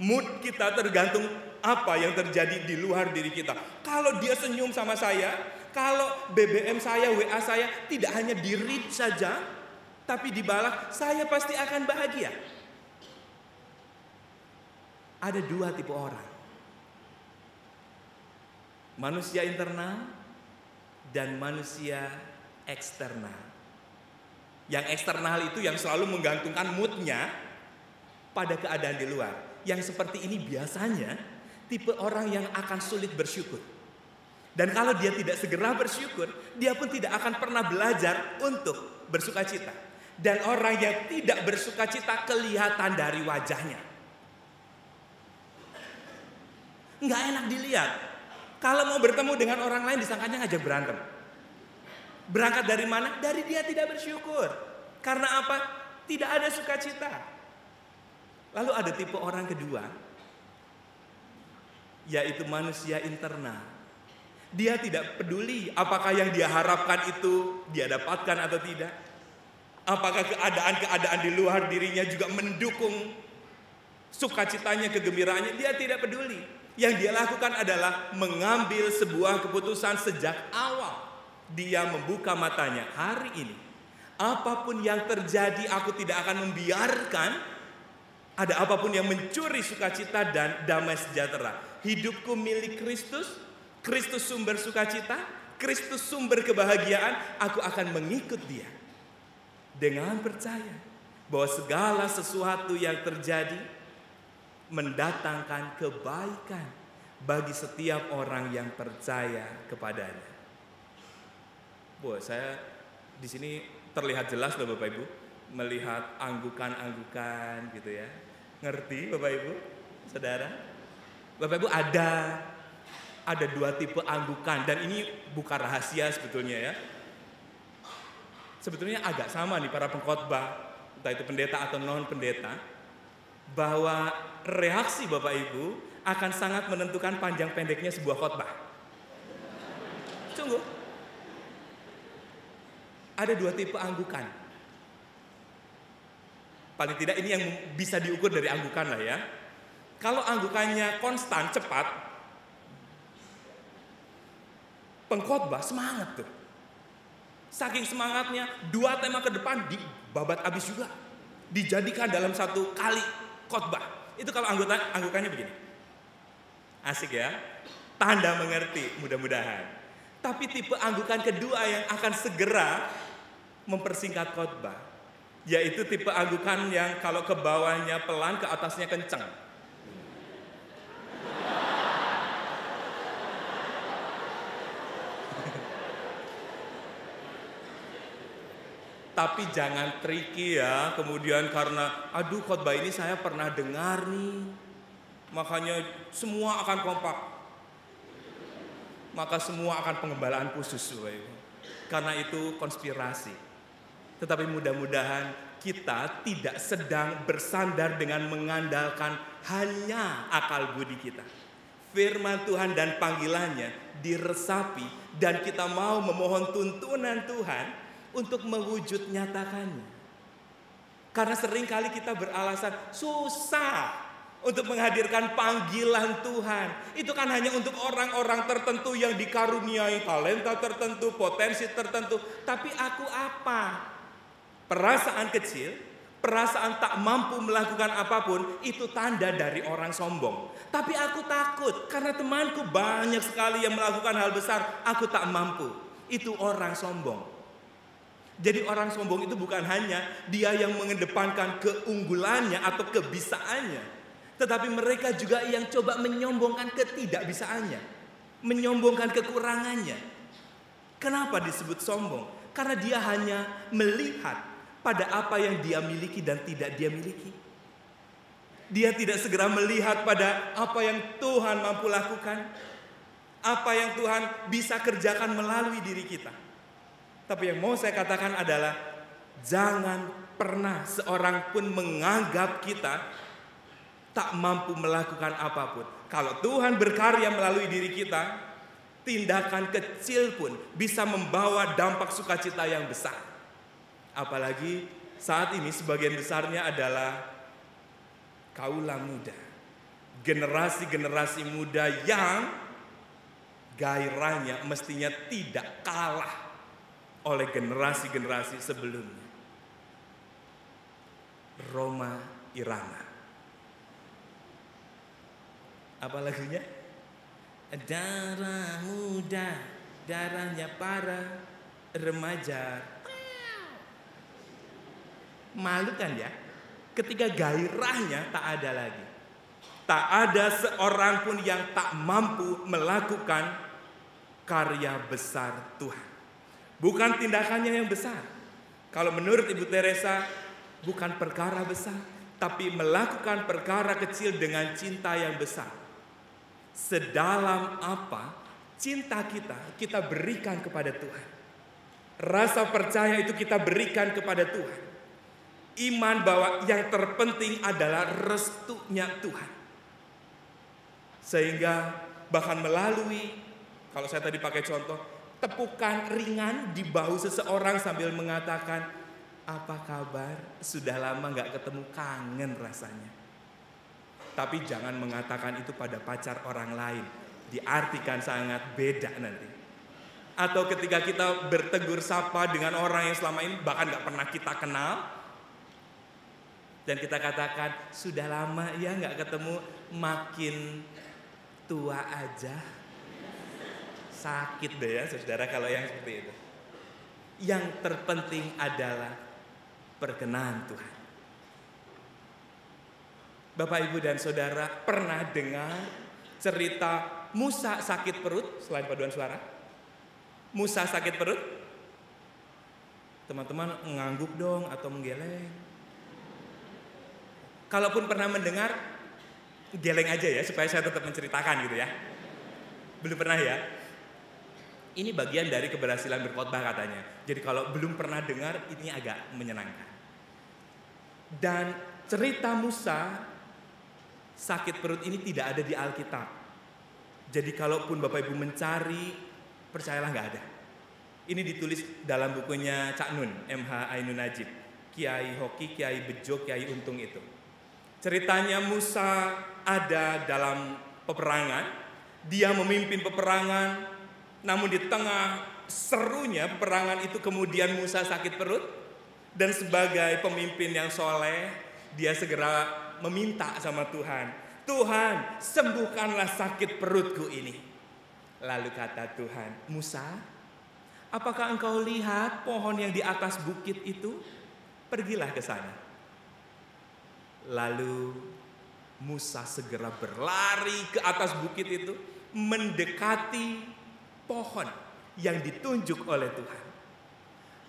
Mood kita tergantung apa yang terjadi di luar diri kita. Kalau dia senyum sama saya, kalau BBM saya, WA saya tidak hanya di-read saja, tapi dibalas, saya pasti akan bahagia. Ada 2 tipe orang. Manusia internal dan manusia eksternal. Yang eksternal itu yang selalu menggantungkan moodnya pada keadaan di luar. Yang seperti ini biasanya tipe orang yang akan sulit bersyukur. Dan kalau dia tidak segera bersyukur, dia pun tidak akan pernah belajar untuk bersukacita. Dan orang yang tidak bersukacita kelihatan dari wajahnya. Nggak enak dilihat. Kalau mau bertemu dengan orang lain disangkanya ngajak berantem. Berangkat dari mana? Dari dia tidak bersyukur. Karena apa? Tidak ada sukacita. Lalu ada tipe orang kedua, yaitu manusia internal. Dia tidak peduli apakah yang dia harapkan itu dia dapatkan atau tidak. Apakah keadaan-keadaan di luar dirinya juga mendukung sukacitanya, kegembiraannya. Dia tidak peduli. Yang dia lakukan adalah mengambil sebuah keputusan sejak awal. Dia membuka matanya, hari ini apapun yang terjadi, aku tidak akan membiarkan ada apapun yang mencuri sukacita dan damai sejahtera. Hidupku milik Kristus, Kristus sumber sukacita, Kristus sumber kebahagiaan. Aku akan mengikut dia dengan percaya bahwa segala sesuatu yang terjadi mendatangkan kebaikan bagi setiap orang yang percaya kepadanya. Saya di sini terlihat jelas loh Bapak Ibu, melihat anggukan-anggukan gitu ya. Ngerti Bapak Ibu, Saudara? Bapak Ibu ada 2 tipe anggukan dan ini bukan rahasia sebetulnya ya. Sebetulnya agak sama nih para pengkhotbah, entah itu pendeta atau non pendeta, bahwa reaksi Bapak Ibu akan sangat menentukan panjang pendeknya sebuah khotbah. Sungguh. Ada 2 tipe anggukan. Paling tidak ini yang bisa diukur dari anggukan lah ya. Kalau anggukannya konstan, cepat, pengkhotbah semangat tuh. Saking semangatnya, 2 tema ke depan dibabat habis juga. Dijadikan dalam 1 kali khotbah. Itu kalau anggukannya begini. Asik ya. Tanda mengerti mudah-mudahan. Tapi tipe anggukan kedua yang akan segera mempersingkat khotbah, yaitu tipe anggukan yang kalau ke bawahnya pelan, ke atasnya kencang. Tapi jangan tricky ya, kemudian karena aduh khotbah ini saya pernah dengar nih, makanya semua akan kompak. Maka semua akan pengembalaan khusus, karena itu konspirasi. Tetapi mudah-mudahan kita tidak sedang bersandar dengan mengandalkan hanya akal budi kita. Firman Tuhan dan panggilannya diresapi dan kita mau memohon tuntunan Tuhan untuk mewujud nyatakannya. Karena seringkali kita beralasan susah untuk menghadirkan panggilan Tuhan. Itu kan hanya untuk orang-orang tertentu yang dikaruniai talenta tertentu, potensi tertentu. Tapi aku apa? Perasaan kecil, perasaan tak mampu melakukan apapun itu tanda dari orang sombong. Tapi aku takut karena temanku banyak sekali yang melakukan hal besar, aku tak mampu. Itu orang sombong. Jadi orang sombong itu bukan hanya dia yang mengedepankan keunggulannya atau kebisaannya, tetapi mereka juga yang coba menyombongkan ketidakbisaannya, menyombongkan kekurangannya. Kenapa disebut sombong? Karena dia hanya melihat pada apa yang dia miliki dan tidak dia miliki. Dia tidak segera melihat pada apa yang Tuhan mampu lakukan, apa yang Tuhan bisa kerjakan melalui diri kita. Tapi yang mau saya katakan adalah jangan pernah seorang pun menganggap kita tak mampu melakukan apapun. Kalau Tuhan berkarya melalui diri kita, tindakan kecil pun bisa membawa dampak sukacita yang besar. Apalagi saat ini sebagian besarnya adalah kaula muda. Generasi-generasi muda yang gairahnya mestinya tidak kalah oleh generasi-generasi sebelumnya. Rhoma Irama. Apa lagunya? Darah muda, darahnya para remaja. Malu kan ya? Ketika gairahnya tak ada lagi. Tak ada seorang pun yang tak mampu melakukan karya besar Tuhan. Bukan tindakannya yang besar. Kalau menurut Ibu Teresa, bukan perkara besar, tapi melakukan perkara kecil dengan cinta yang besar. Sedalam apa cinta kita berikan kepada Tuhan. Rasa percaya itu kita berikan kepada Tuhan. Iman bahwa yang terpenting adalah restunya Tuhan. Sehingga bahkan melalui, kalau saya tadi pakai contoh, tepukan ringan di bahu seseorang sambil mengatakan, apa kabar? Sudah lama gak ketemu, kangen rasanya. Tapi jangan mengatakan itu pada pacar orang lain. Diartikan sangat beda nanti. Atau ketika kita bertegur sapa dengan orang yang selama ini bahkan gak pernah kita kenal, dan kita katakan, sudah lama ya gak ketemu, makin tua aja. Sakit deh ya saudara kalau yang seperti itu. Yang terpenting adalah perkenan Tuhan. Bapak, Ibu, dan Saudara pernah dengar cerita Musa sakit perut selain paduan suara? Musa sakit perut? Teman-teman ngangguk dong atau menggeleng. Kalaupun pernah mendengar, geleng aja ya supaya saya tetap menceritakan gitu ya. Belum pernah ya? Ini bagian dari keberhasilan berkhotbah katanya. Jadi kalau belum pernah dengar, ini agak menyenangkan. Dan cerita Musa sakit perut ini tidak ada di Alkitab. Jadi kalaupun Bapak Ibu mencari, percayalah gak ada. Ini ditulis dalam bukunya Cak Nun, MH Ainun Najib, Kiai Hoki, Kiai Bejo, Kiai Untung itu. Ceritanya Musa ada dalam peperangan, dia memimpin peperangan, namun di tengah serunya peperangan itu kemudian Musa sakit perut, dan sebagai pemimpin yang soleh, dia segera meminta sama Tuhan, Tuhan sembuhkanlah sakit perutku ini. Lalu kata Tuhan, Musa, apakah engkau lihat pohon yang di atas bukit itu? Pergilah ke sana. Lalu Musa segera berlari ke atas bukit itu, mendekati pohon yang ditunjuk oleh Tuhan.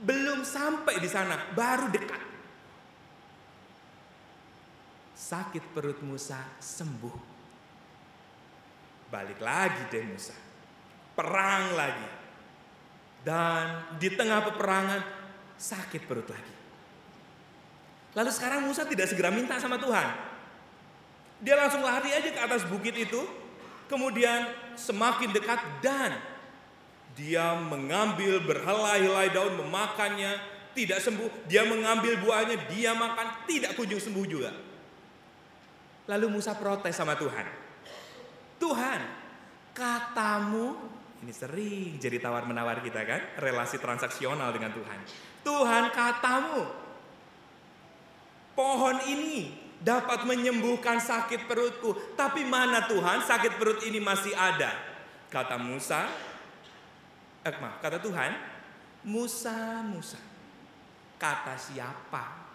Belum sampai di sana, baru dekat. Sakit perut Musa sembuh. Balik lagi deh Musa. Perang lagi. Dan di tengah peperangan sakit perut lagi. Lalu sekarang Musa tidak segera minta sama Tuhan. Dia langsung lari aja ke atas bukit itu. Kemudian semakin dekat dan dia mengambil berhelai-helai daun, memakannya, tidak sembuh. Dia mengambil buahnya, dia makan, tidak kunjung sembuh juga. Lalu Musa protes sama Tuhan. Tuhan, katamu, ini sering jadi tawar-menawar kita kan, relasi transaksional dengan Tuhan. Tuhan, katamu, pohon ini dapat menyembuhkan sakit perutku. Tapi mana Tuhan, sakit perut ini masih ada. Kata Tuhan, Musa, kata siapa?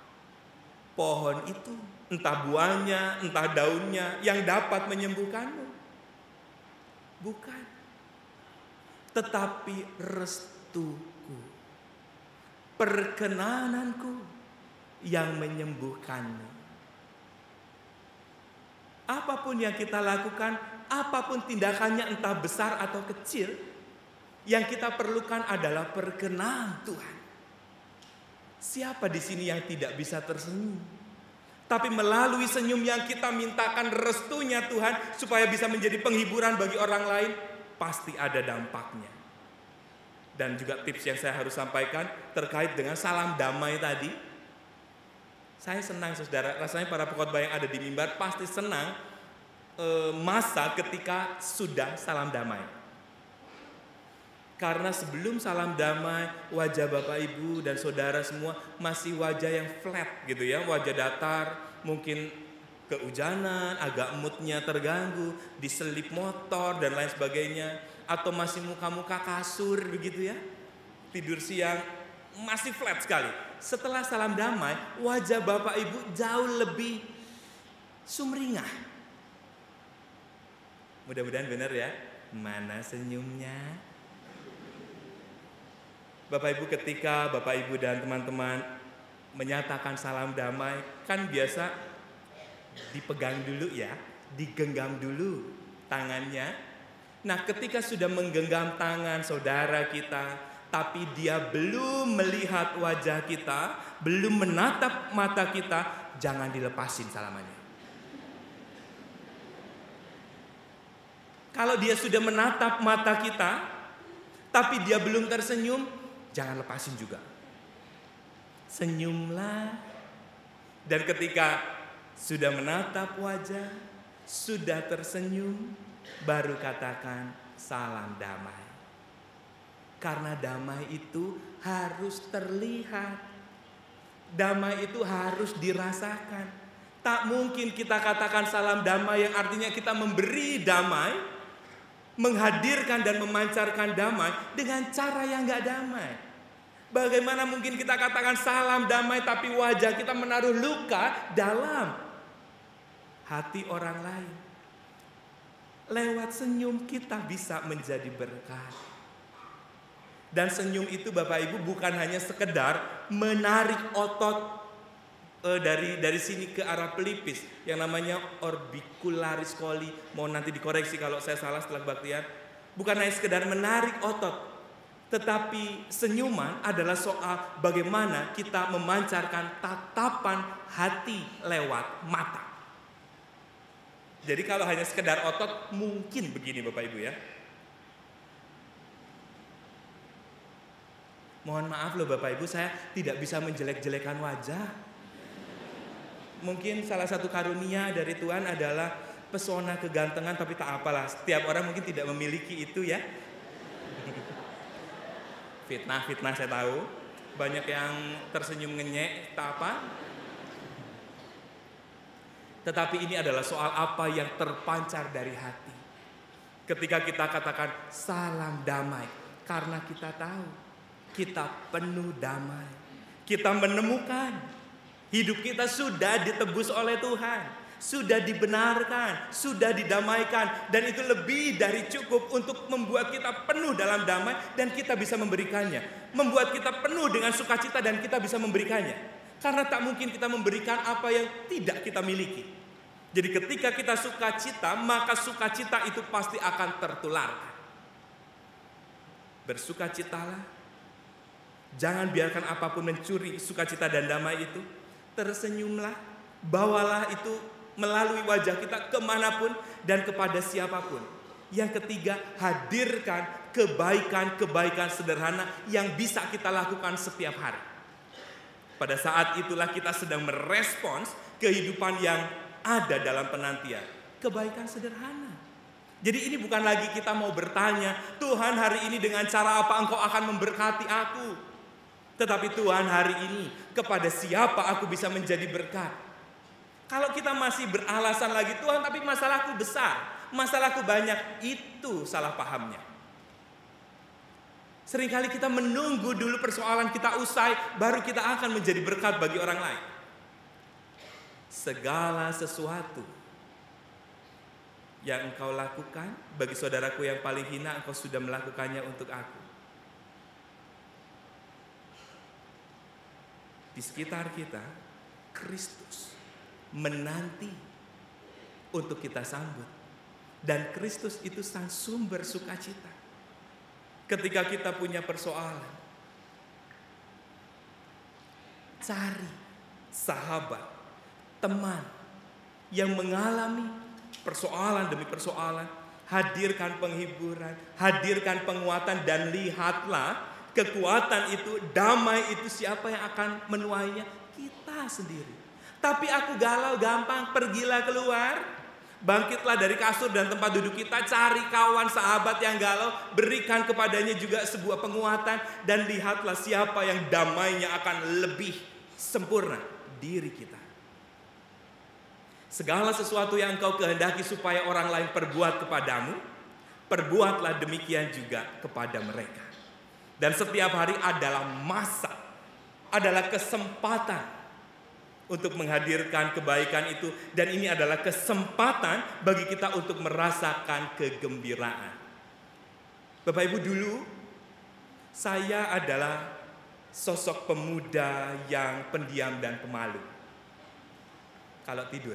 Pohon itu, entah buahnya, entah daunnya yang dapat menyembuhkanmu. Bukan. Tetapi restuku, perkenananku yang menyembuhkanmu. Apapun yang kita lakukan, apapun tindakannya entah besar atau kecil, yang kita perlukan adalah perkenan Tuhan. Siapa di sini yang tidak bisa tersenyum? Tapi melalui senyum yang kita mintakan restunya Tuhan supaya bisa menjadi penghiburan bagi orang lain, pasti ada dampaknya. Dan juga tips yang saya harus sampaikan terkait dengan salam damai tadi. Saya senang saudara, rasanya para pengkhotbah yang ada di mimbar pasti senang masa ketika sudah salam damai. Karena sebelum salam damai, wajah Bapak Ibu dan saudara semua masih wajah yang flat gitu ya, wajah datar, mungkin kehujanan, agak moodnya terganggu, diselip motor dan lain sebagainya, atau masih muka-muka kasur begitu ya, tidur siang, masih flat sekali. Setelah salam damai, wajah Bapak Ibu jauh lebih sumringah. Mudah-mudahan benar ya, mana senyumnya? Bapak Ibu, ketika Bapak Ibu dan teman-teman menyatakan salam damai, kan biasa dipegang dulu ya, digenggam dulu tangannya. Nah, ketika sudah menggenggam tangan saudara kita, tapi dia belum melihat wajah kita, belum menatap mata kita, jangan dilepasin salamannya. Kalau dia sudah menatap mata kita, tapi dia belum tersenyum, jangan lepasin juga. Senyumlah. Dan ketika sudah menatap wajah, sudah tersenyum, baru katakan salam damai. Karena damai itu harus terlihat. Damai itu harus dirasakan. Tak mungkin kita katakan salam damai yang artinya kita memberi damai, menghadirkan dan memancarkan damai dengan cara yang gak damai. Bagaimana mungkin kita katakan salam damai tapi wajah kita menaruh luka dalam hati orang lain. Lewat senyum kita bisa menjadi berkat. Dan senyum itu Bapak Ibu bukan hanya sekedar menarik otot dari sini ke arah pelipis yang namanya orbicularis coli. Mau nanti dikoreksi kalau saya salah setelah kebaktian. Bukan hanya sekedar menarik otot, tetapi senyuman adalah soal bagaimana kita memancarkan tatapan hati lewat mata. Jadi kalau hanya sekedar otot mungkin begini Bapak Ibu ya. Mohon maaf loh Bapak Ibu, saya tidak bisa menjelek-jelekan wajah. Mungkin salah satu karunia dari Tuhan adalah pesona kegantengan, tapi tak apalah. Setiap orang mungkin tidak memiliki itu ya. Fitnah saya tahu. Banyak yang tersenyum ngenyek, tak apa. Tetapi ini adalah soal apa yang terpancar dari hati. Ketika kita katakan salam damai, karena kita tahu kita penuh damai. Kita menemukan hidup kita sudah ditebus oleh Tuhan, sudah dibenarkan, sudah didamaikan, dan itu lebih dari cukup untuk membuat kita penuh dalam damai dan kita bisa memberikannya. Membuat kita penuh dengan sukacita dan kita bisa memberikannya. Karena tak mungkin kita memberikan apa yang tidak kita miliki. Jadi ketika kita sukacita, maka sukacita itu pasti akan tertularkan. Bersukacitalah. Jangan biarkan apapun mencuri sukacita dan damai itu. Tersenyumlah, bawalah itu melalui wajah kita kemanapun dan kepada siapapun. Yang ketiga, hadirkan kebaikan-kebaikan sederhana yang bisa kita lakukan setiap hari. Pada saat itulah kita sedang merespons kehidupan yang ada dalam penantian. Kebaikan sederhana. Jadi ini bukan lagi kita mau bertanya, Tuhan hari ini dengan cara apa Engkau akan memberkati aku? Tetapi Tuhan, hari ini kepada siapa aku bisa menjadi berkat? Kalau kita masih beralasan lagi, Tuhan tapi masalahku besar, masalahku banyak, itu salah pahamnya. Seringkali kita menunggu dulu persoalan kita usai, baru kita akan menjadi berkat bagi orang lain. Segala sesuatu yang engkau lakukan bagi saudaraku yang paling hina, engkau sudah melakukannya untuk aku. Di sekitar kita, Kristus menanti untuk kita sambut. Dan Kristus itu sang sumber sukacita. Ketika kita punya persoalan, cari sahabat, teman yang mengalami persoalan demi persoalan, hadirkan penghiburan, hadirkan penguatan, dan lihatlah kekuatan itu, damai itu, siapa yang akan menuainya? Kita sendiri. Tapi aku galau gampang, pergilah keluar, bangkitlah dari kasur dan tempat duduk kita, cari kawan sahabat yang galau, berikan kepadanya juga sebuah penguatan, dan lihatlah siapa yang damainya akan lebih sempurna, diri kita. Segala sesuatu yang engkau kehendaki supaya orang lain perbuat kepadamu, perbuatlah demikian juga kepada mereka. Dan setiap hari adalah masa, adalah kesempatan untuk menghadirkan kebaikan itu. Dan ini adalah kesempatan bagi kita untuk merasakan kegembiraan. Bapak Ibu, dulu saya adalah sosok pemuda yang pendiam dan pemalu. Kalau tidur,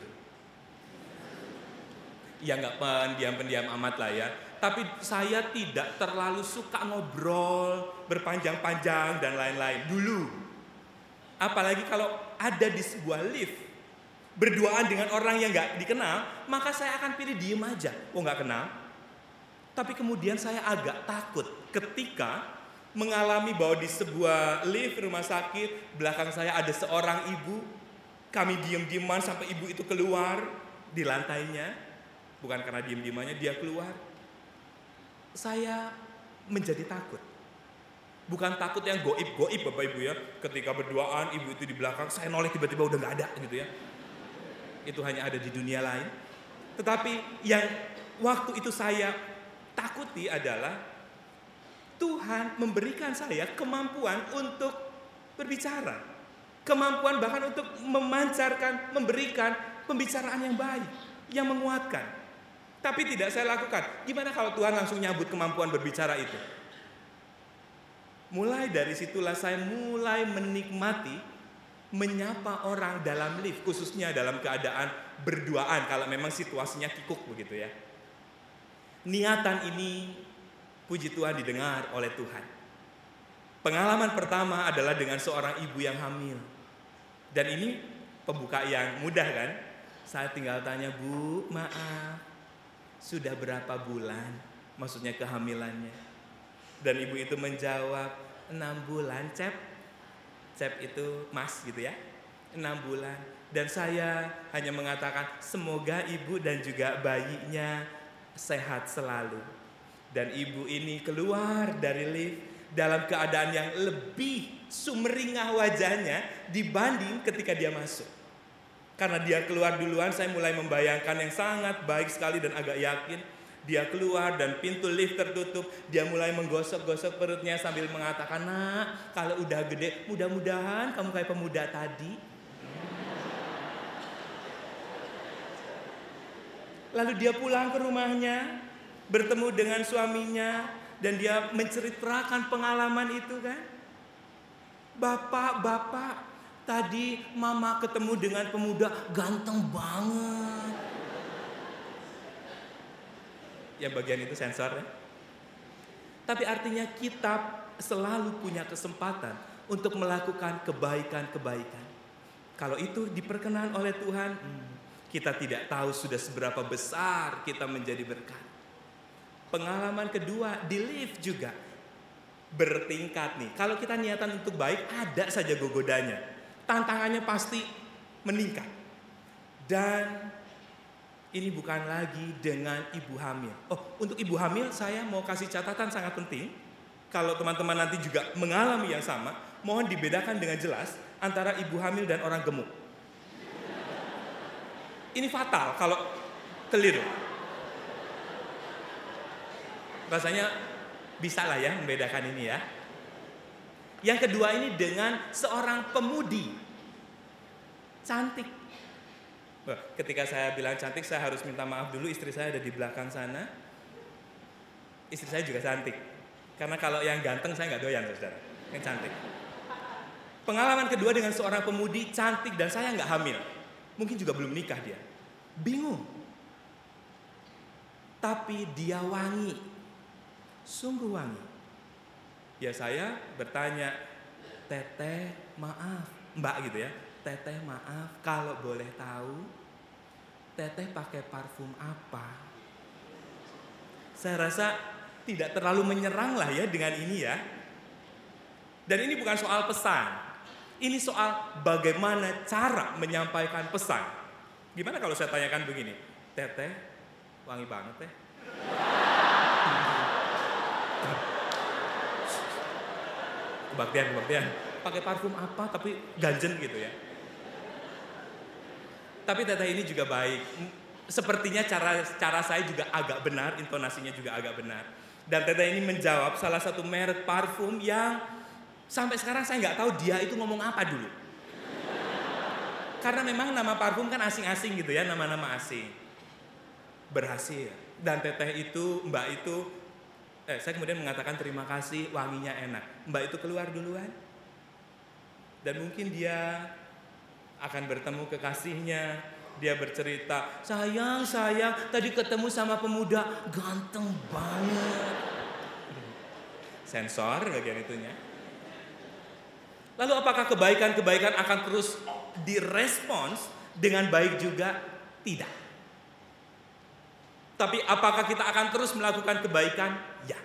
ya nggak pendiam-pendiam amat lah ya. Tapi saya tidak terlalu suka ngobrol berpanjang-panjang dan lain-lain dulu. Apalagi kalau ada di sebuah lift berduaan dengan orang yang nggak dikenal, maka saya akan pilih diem aja. Oh, nggak kenal. Tapi kemudian saya agak takut ketika mengalami bahwa di sebuah lift rumah sakit, belakang saya ada seorang ibu. Kami diem-dieman sampai ibu itu keluar di lantainya. Bukan karena diem-diemannya, dia keluar. Saya menjadi takut. Bukan takut yang goib-goib Bapak Ibu ya. Ketika berduaan, ibu itu di belakang, saya noleh tiba-tiba udah gak ada gitu ya. Itu hanya ada di dunia lain. Tetapi yang waktu itu saya takuti adalah Tuhan memberikan saya kemampuan untuk berbicara. Kemampuan bahkan untuk memancarkan, memberikan pembicaraan yang baik, yang menguatkan. Tapi tidak saya lakukan. Gimana kalau Tuhan langsung nyambut kemampuan berbicara itu? Mulai dari situlah saya mulai menikmati menyapa orang dalam lift, khususnya dalam keadaan berduaan kalau memang situasinya kikuk begitu ya. Niatan ini puji Tuhan didengar oleh Tuhan. Pengalaman pertama adalah dengan seorang ibu yang hamil. Dan ini pembuka yang mudah kan? Saya tinggal tanya, "Bu, maaf, sudah berapa bulan?" Maksudnya kehamilannya. Dan ibu itu menjawab, 6 bulan, Cep. Cep itu mas gitu ya. 6 bulan. Dan saya hanya mengatakan, semoga ibu dan juga bayinya sehat selalu. Dan ibu ini keluar dari lift dalam keadaan yang lebih sumringah wajahnya dibanding ketika dia masuk. Karena dia keluar duluan, saya mulai membayangkan yang sangat baik sekali dan agak yakin. Dia keluar dan pintu lift tertutup. Dia mulai menggosok-gosok perutnya sambil mengatakan, "Nak, kalau udah gede, mudah-mudahan kamu kayak pemuda tadi." Lalu dia pulang ke rumahnya, bertemu dengan suaminya, dan dia menceritakan pengalaman itu kan. "Bapak, tadi mama ketemu dengan pemuda ganteng banget." Ya bagian itu sensor ya. Tapi artinya kita selalu punya kesempatan untuk melakukan kebaikan-kebaikan. Kalau itu diperkenan oleh Tuhan, kita tidak tahu sudah seberapa besar kita menjadi berkat. Pengalaman kedua di lift juga bertingkat nih. Kalau kita niatan untuk baik, ada saja gogodanya. Tantangannya pasti meningkat. Dan ini bukan lagi dengan ibu hamil. Oh, untuk ibu hamil saya mau kasih catatan sangat penting. kalau teman-teman nanti juga mengalami yang sama, mohon dibedakan dengan jelas antara ibu hamil dan orang gemuk. Ini fatal kalau keliru. Rasanya bisa lah ya membedakan ini ya. Yang kedua ini dengan seorang pemudi cantik. Ketika saya bilang cantik, saya harus minta maaf dulu, istri saya ada di belakang sana. Istri saya juga cantik. Karena kalau yang ganteng saya nggak doyan, saudara. Yang cantik. Pengalaman kedua dengan seorang pemudi cantik dan saya nggak hamil. Mungkin juga belum nikah dia. Bingung. Tapi dia wangi. Sungguh wangi. Ya saya bertanya, teteh maaf, mbak gitu ya. Teteh maaf, kalau boleh tahu, teteh pakai parfum apa? Saya rasa tidak terlalu menyerang lah ya dengan ini ya. Dan ini bukan soal pesan. Ini soal bagaimana cara menyampaikan pesan. Gimana kalau saya tanyakan begini, teteh wangi banget teh. Kebaktian. Pakai parfum apa tapi ganjen gitu ya. Tapi teteh ini juga baik. Sepertinya cara saya juga agak benar, intonasinya juga agak benar. Dan teteh ini menjawab salah satu merek parfum yang sampai sekarang saya nggak tahu dia itu ngomong apa dulu. Karena memang nama parfum kan asing-asing gitu ya, nama-nama asing. Berhasil. Dan teteh itu, mbak itu, saya kemudian mengatakan terima kasih, wanginya enak. Mbak itu keluar duluan. Dan mungkin dia akan bertemu kekasihnya. Dia bercerita, sayang tadi ketemu sama pemuda ganteng banget. Sensor bagian itunya. Lalu apakah kebaikan-kebaikan akan terus direspons dengan baik juga? Tidak. Tapi apakah kita akan terus melakukan kebaikan? Ya.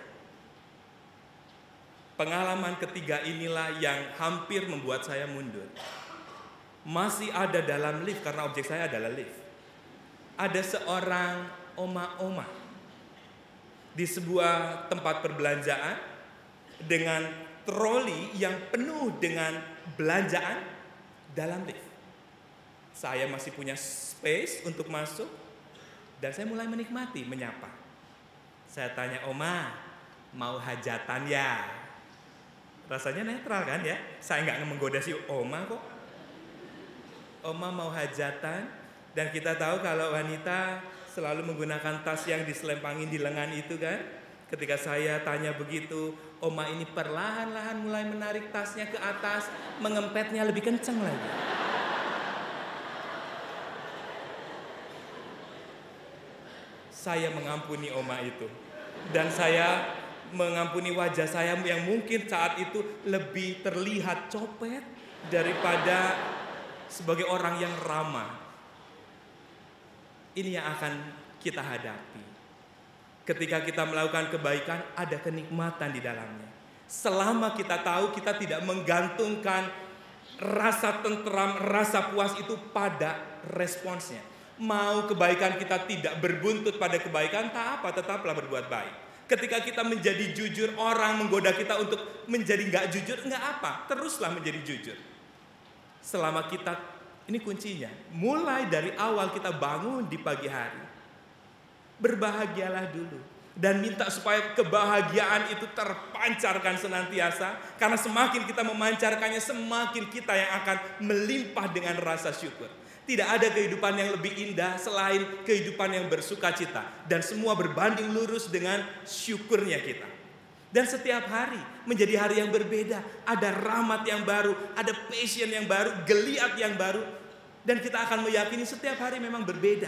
Pengalaman ketiga inilah yang hampir membuat saya mundur. Masih ada dalam lift karena objek saya adalah lift. Ada seorang oma-oma di sebuah tempat perbelanjaan dengan troli yang penuh dengan belanjaan dalam lift. Saya masih punya space untuk masuk dan saya mulai menikmati menyapa. Saya tanya, "Oma, mau hajatan ya?" Rasanya netral kan ya? Saya nggak menggoda si oma kok. Oma mau hajatan, dan kita tahu kalau wanita selalu menggunakan tas yang diselempangin di lengan itu kan. Ketika saya tanya begitu, oma ini perlahan-lahan mulai menarik tasnya ke atas, mengempetnya lebih kenceng lagi. Saya mengampuni oma itu, dan saya mengampuni wajah saya yang mungkin saat itu lebih terlihat copet daripada sebagai orang yang ramah. Ini yang akan kita hadapi. Ketika kita melakukan kebaikan, ada kenikmatan di dalamnya. Selama kita tahu kita tidak menggantungkan rasa tentram, rasa puas itu pada responsnya. Mau kebaikan kita tidak berbuntut pada kebaikan, tak apa, tetaplah berbuat baik. Ketika kita menjadi jujur, orang menggoda kita untuk menjadi nggak jujur, nggak apa, teruslah menjadi jujur. Selama kita, ini kuncinya, mulai dari awal kita bangun di pagi hari, berbahagialah dulu. Dan minta supaya kebahagiaan itu terpancarkan senantiasa. Karena semakin kita memancarkannya, semakin kita yang akan melimpah dengan rasa syukur. Tidak ada kehidupan yang lebih indah selain kehidupan yang bersukacita. Dan semua berbanding lurus dengan syukurnya kita. Dan setiap hari menjadi hari yang berbeda. Ada rahmat yang baru, ada passion yang baru, geliat yang baru. Dan kita akan meyakini setiap hari memang berbeda.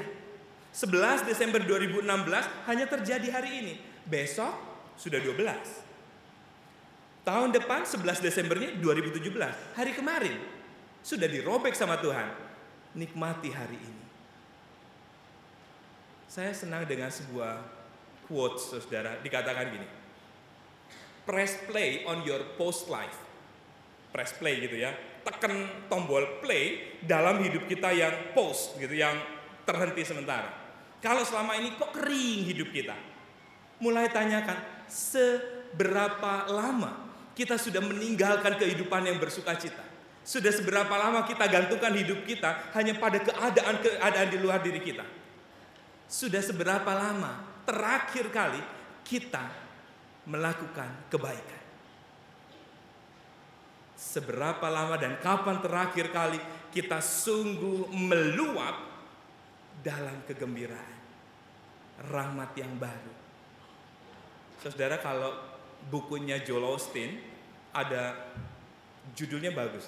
11 Desember 2016 hanya terjadi hari ini. Besok sudah 12. Tahun depan 11 Desembernya 2017. Hari kemarin sudah dirobek sama Tuhan. Nikmati hari ini. Saya senang dengan sebuah quotes, saudara. Dikatakan gini. Press play on your post life. Press play gitu ya. Tekan tombol play dalam hidup kita yang post gitu, yang terhenti sementara. Kalau selama ini kok kering hidup kita? Mulai tanyakan, berapa lama kita sudah meninggalkan kehidupan yang bersukacita? Sudah seberapa lama kita gantungkan hidup kita hanya pada keadaan di luar diri kita? Sudah seberapa lama terakhir kali kita melakukan kebaikan? Seberapa lama dan kapan terakhir kali kita sungguh meluap dalam kegembiraan rahmat yang baru? Saudara, kalau bukunya Joel Osteen ada judulnya bagus,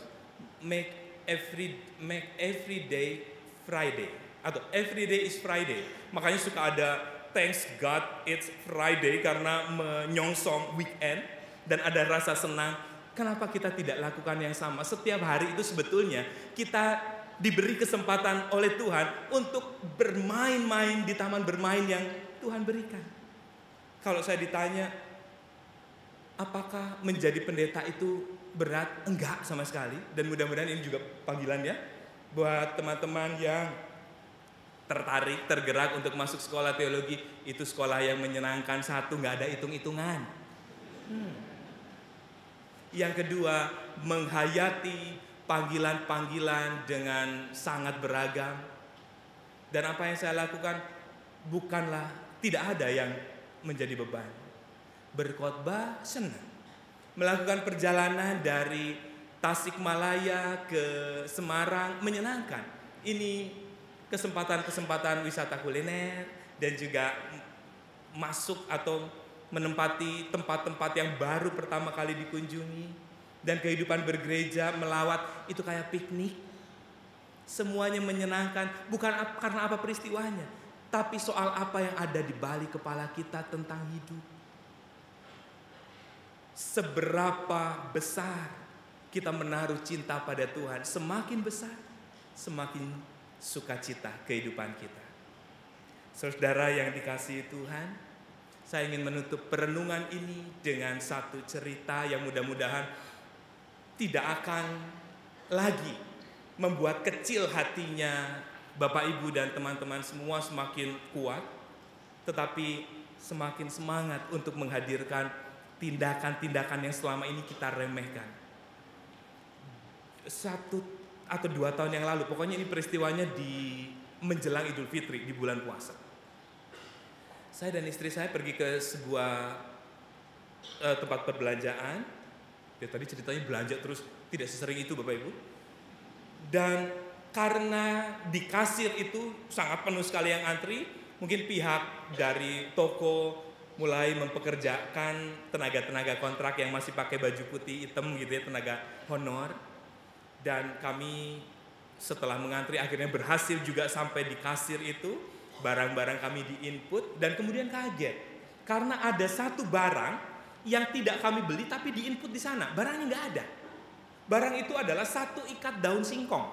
Make every day Friday, atau Every Day is Friday. Makanya suka ada Thanks God it's Friday karena menyongsong weekend dan ada rasa senang. Kenapa kita tidak lakukan yang sama? Setiap hari itu sebetulnya kita diberi kesempatan oleh Tuhan untuk bermain-main di taman bermain yang Tuhan berikan. Kalau saya ditanya, apakah menjadi pendeta itu berat? Enggak sama sekali. Dan mudah-mudahan ini juga panggilannya buat teman-teman yang tertarik, tergerak untuk masuk sekolah teologi. Itu sekolah yang menyenangkan. Satu, nggak ada hitung-hitungan. Yang kedua, menghayati panggilan-panggilan dengan sangat beragam. Dan apa yang saya lakukan tidak ada yang menjadi beban. Berkhotbah senang. Melakukan perjalanan dari Tasikmalaya ke Semarang menyenangkan. Ini kesempatan-kesempatan wisata kuliner dan juga masuk atau menempati tempat-tempat yang baru pertama kali dikunjungi. Dan kehidupan bergereja, melawat, itu kayak piknik. Semuanya menyenangkan, bukan karena apa peristiwanya, tapi soal apa yang ada di balik kepala kita tentang hidup. Seberapa besar kita menaruh cinta pada Tuhan, semakin besar, semakin sukacita kehidupan kita. Saudara yang dikasihi Tuhan, saya ingin menutup perenungan ini dengan satu cerita yang mudah-mudahan tidak akan lagi membuat kecil hatinya Bapak Ibu dan teman-teman semua semakin kuat, tetapi semakin semangat untuk menghadirkan tindakan-tindakan yang selama ini kita remehkan. 1 atau 2 tahun yang lalu, pokoknya ini peristiwanya di menjelang Idul Fitri, di bulan puasa. Saya dan istri saya pergi ke sebuah tempat perbelanjaan. Ya, tadi ceritanya belanja terus, tidak sesering itu Bapak Ibu. Dan karena di kasir itu sangat penuh sekali yang antri, mungkin pihak dari toko mulai mempekerjakan tenaga-tenaga kontrak yang masih pakai baju putih hitam gitu ya, tenaga honor. Dan kami setelah mengantri akhirnya berhasil juga sampai di kasir itu, barang-barang kami di-input dan kemudian kaget. Karena ada satu barang yang tidak kami beli tapi di-input di sana, barangnya nggak ada. Barang itu adalah 1 ikat daun singkong.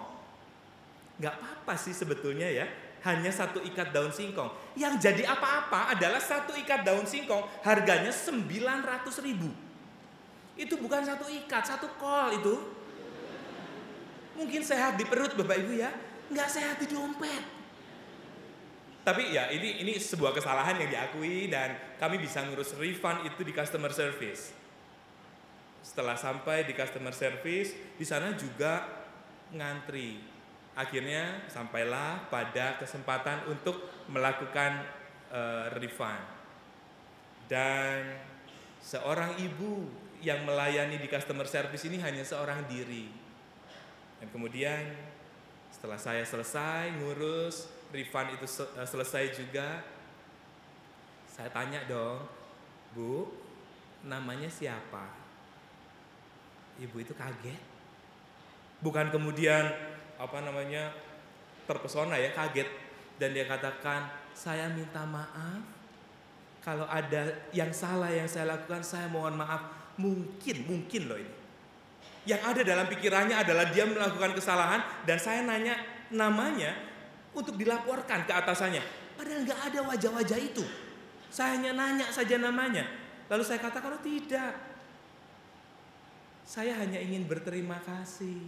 Nggak apa-apa sih sebetulnya ya, hanya 1 ikat daun singkong. Yang jadi apa-apa adalah 1 ikat daun singkong harganya 900.000. Itu bukan 1 ikat, 1 kol itu. Mungkin sehat di perut Bapak Ibu ya, nggak sehat di dompet. Tapi ya ini sebuah kesalahan yang diakui dan kami bisa ngurus refund itu di customer service. Setelah sampai di customer service, di sana juga ngantri. Akhirnya sampailah pada kesempatan untuk melakukan refund. Dan seorang ibu yang melayani di customer service ini hanya seorang diri. Dan kemudian setelah saya selesai ngurus refund itu selesai juga, saya tanya dong, Bu, namanya siapa? Ibu itu kaget. Bukan kemudian terpesona ya, kaget. Dan dia katakan, saya minta maaf kalau ada yang salah yang saya lakukan, saya mohon maaf. Mungkin loh ini. Yang ada dalam pikirannya adalah dia melakukan kesalahan dan saya nanya namanya untuk dilaporkan ke atasannya. Padahal nggak ada wajah-wajah itu. Saya hanya nanya saja namanya. Lalu saya katakan, oh tidak. Saya hanya ingin berterima kasih.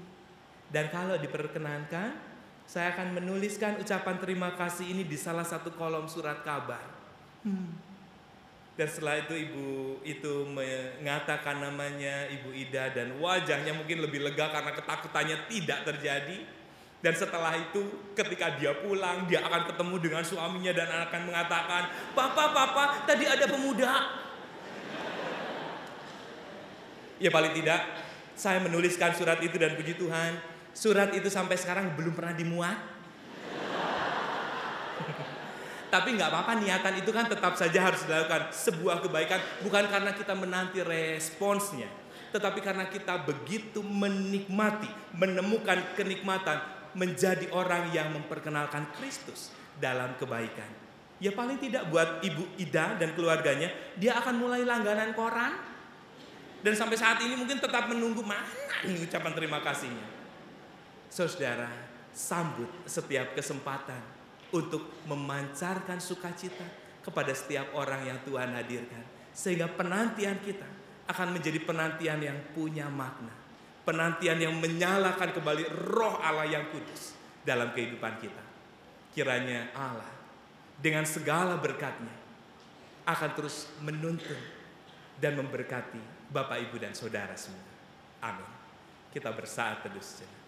Dan kalau diperkenankan, saya akan menuliskan ucapan terima kasih ini di salah satu kolom surat kabar. Dan setelah itu ibu itu mengatakan namanya Ibu Ida dan wajahnya mungkin lebih lega karena ketakutannya tidak terjadi. Dan setelah itu ketika dia pulang, dia akan ketemu dengan suaminya dan akan mengatakan, Papa, tadi ada pemuda. Ya paling tidak, saya menuliskan surat itu dan puji Tuhan, surat itu sampai sekarang belum pernah dimuat. Tapi nggak apa-apa, niatan itu kan tetap saja harus dilakukan. Sebuah kebaikan bukan karena kita menanti responsnya, tetapi karena kita begitu menikmati, menemukan kenikmatan, menjadi orang yang memperkenalkan Kristus dalam kebaikan. Ya paling tidak buat Ibu Ida dan keluarganya, dia akan mulai langganan koran. Dan sampai saat ini mungkin tetap menunggu mana ini ucapan terima kasihnya. Saudara, sambut setiap kesempatan untuk memancarkan sukacita kepada setiap orang yang Tuhan hadirkan. Sehingga penantian kita akan menjadi penantian yang punya makna. Penantian yang menyalakan kembali roh Allah yang kudus dalam kehidupan kita. Kiranya Allah dengan segala berkatnya akan terus menuntun dan memberkati Bapak, Ibu, dan Saudara semua. Amin. Kita bersaat teduh sejenak.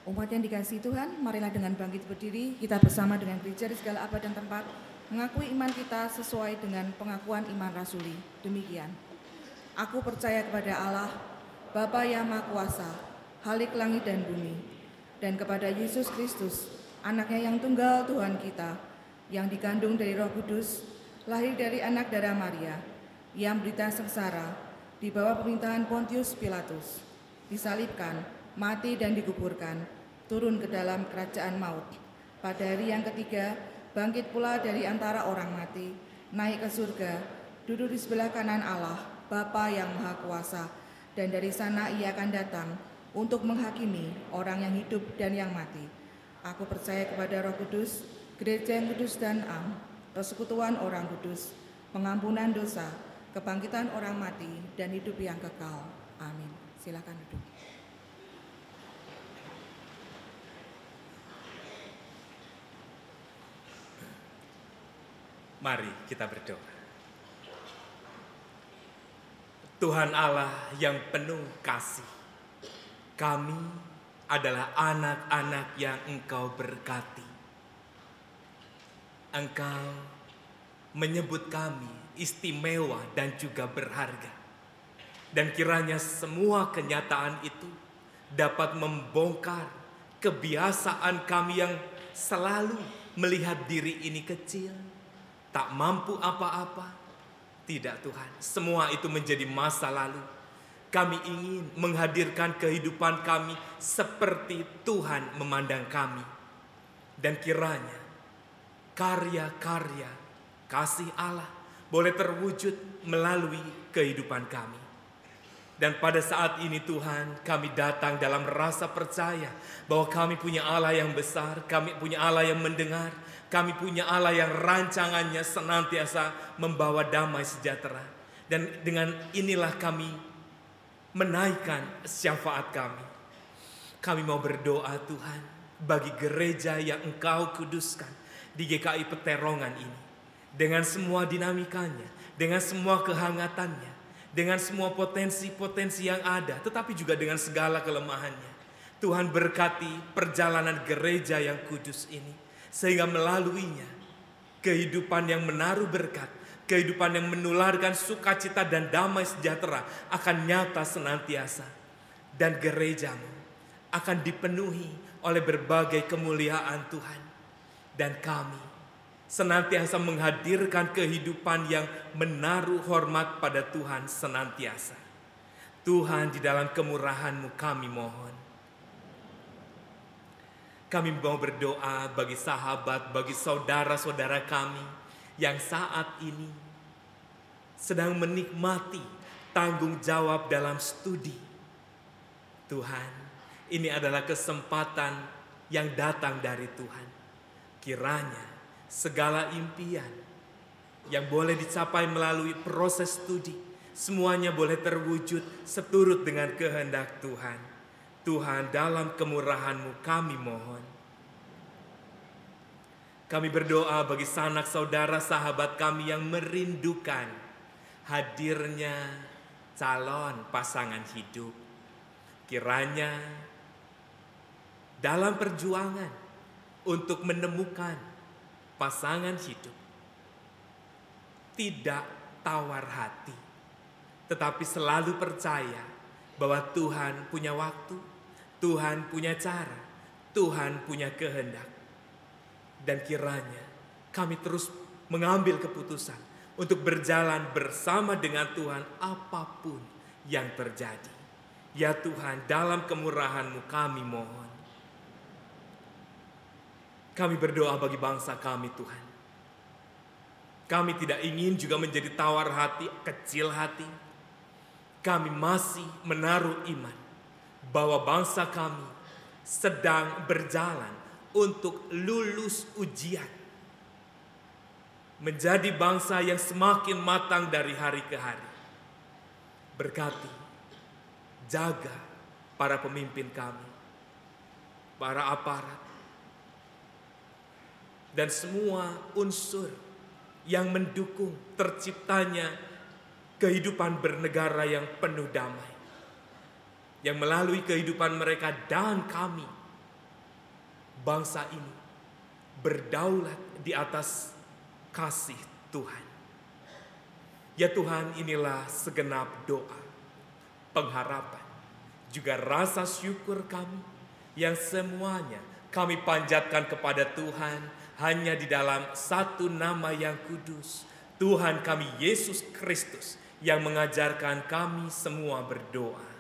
Umat yang dikasihi Tuhan, marilah dengan bangkit berdiri, kita bersama dengan gereja di segala abad dan tempat, mengakui iman kita sesuai dengan pengakuan iman rasuli. Demikian, aku percaya kepada Allah, Bapa yang Maha Kuasa, Khalik langit dan bumi, dan kepada Yesus Kristus, anaknya yang tunggal Tuhan kita, yang dikandung dari Roh Kudus, lahir dari anak darah Maria, yang berita sengsara, di bawah pemerintahan Pontius Pilatus, disalibkan, mati dan dikuburkan, turun ke dalam kerajaan maut. Pada hari yang ketiga, bangkit pula dari antara orang mati, naik ke surga, duduk di sebelah kanan Allah, Bapa yang Maha Kuasa, dan dari sana ia akan datang untuk menghakimi orang yang hidup dan yang mati. Aku percaya kepada Roh Kudus, gereja yang kudus dan am, persekutuan orang kudus, pengampunan dosa, kebangkitan orang mati, dan hidup yang kekal. Amin. Silakan duduk. Mari kita berdoa. Tuhan Allah yang penuh kasih, kami adalah anak-anak yang Engkau berkati. Engkau menyebut kami istimewa dan juga berharga. Dan kiranya semua kenyataan itu dapat membongkar kebiasaan kami yang selalu melihat diri ini kecil, tak mampu apa-apa. Tidak Tuhan, semua itu menjadi masa lalu. Kami ingin menghadirkan kehidupan kami seperti Tuhan memandang kami. Dan kiranya karya-karya kasih Allah boleh terwujud melalui kehidupan kami. Dan pada saat ini Tuhan, kami datang dalam rasa percaya bahwa kami punya Allah yang besar, kami punya Allah yang mendengar, kami punya Allah yang rancangannya senantiasa membawa damai sejahtera. Dan dengan inilah kami menaikkan syafaat kami. Kami mau berdoa Tuhan bagi gereja yang Engkau kuduskan di GKI Peterongan ini. Dengan semua dinamikanya, dengan semua kehangatannya, dengan semua potensi-potensi yang ada, tetapi juga dengan segala kelemahannya. Tuhan berkati perjalanan gereja yang kudus ini, sehingga melaluinya kehidupan yang menaruh berkat, kehidupan yang menularkan sukacita dan damai sejahtera akan nyata senantiasa. Dan gerejamu akan dipenuhi oleh berbagai kemuliaan Tuhan. Dan kami senantiasa menghadirkan kehidupan yang menaruh hormat pada Tuhan senantiasa. Tuhan, di dalam kemurahan-Mu kami mohon. Kami mau berdoa bagi sahabat, bagi saudara-saudara kami yang saat ini sedang menikmati tanggung jawab dalam studi. Tuhan, ini adalah kesempatan yang datang dari Tuhan. Kiranya segala impian yang boleh dicapai melalui proses studi, semuanya boleh terwujud seturut dengan kehendak Tuhan. Tuhan, dalam kemurahan-Mu kami mohon. Kami berdoa bagi sanak saudara sahabat kami yang merindukan hadirnya calon pasangan hidup. Kiranya dalam perjuangan untuk menemukan pasangan hidup, tidak tawar hati, tetapi selalu percaya bahwa Tuhan punya waktu, Tuhan punya cara, Tuhan punya kehendak. Dan kiranya kami terus mengambil keputusan untuk berjalan bersama dengan Tuhan apapun yang terjadi. Ya Tuhan, dalam kemurahan-Mu kami mohon. Kami berdoa bagi bangsa kami Tuhan. Kami tidak ingin juga menjadi tawar hati, kecil hati. Kami masih menaruh iman bahwa bangsa kami sedang berjalan untuk lulus ujian. Menjadi bangsa yang semakin matang dari hari ke hari. Berkati, jaga para pemimpin kami, para aparat, dan semua unsur yang mendukung terciptanya kehidupan bernegara yang penuh damai. Yang melalui kehidupan mereka dan kami bangsa ini berdaulat di atas kasih Tuhan. Ya Tuhan, inilah segenap doa, pengharapan, juga rasa syukur kami yang semuanya kami panjatkan kepada Tuhan hanya di dalam satu nama yang kudus, Tuhan kami Yesus Kristus, yang mengajarkan kami semua berdoa.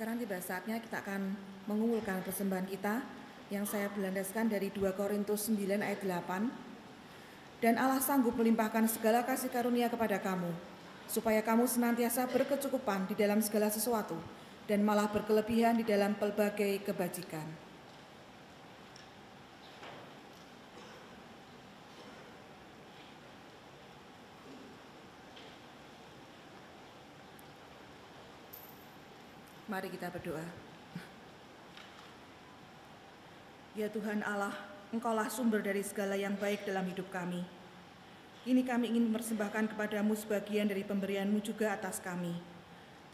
Sekarang tiba saatnya kita akan mengumpulkan persembahan kita yang saya berlandaskan dari 2 Korintus 9 ayat 8. Dan Allah sanggup melimpahkan segala kasih karunia kepada kamu, supaya kamu senantiasa berkecukupan di dalam segala sesuatu, dan malah berkelebihan di dalam pelbagai kebajikan. Mari kita berdoa. Ya Tuhan Allah, Engkaulah sumber dari segala yang baik dalam hidup kami. Kini kami ingin mempersembahkan kepadamu sebagian dari pemberian-Mu juga atas kami.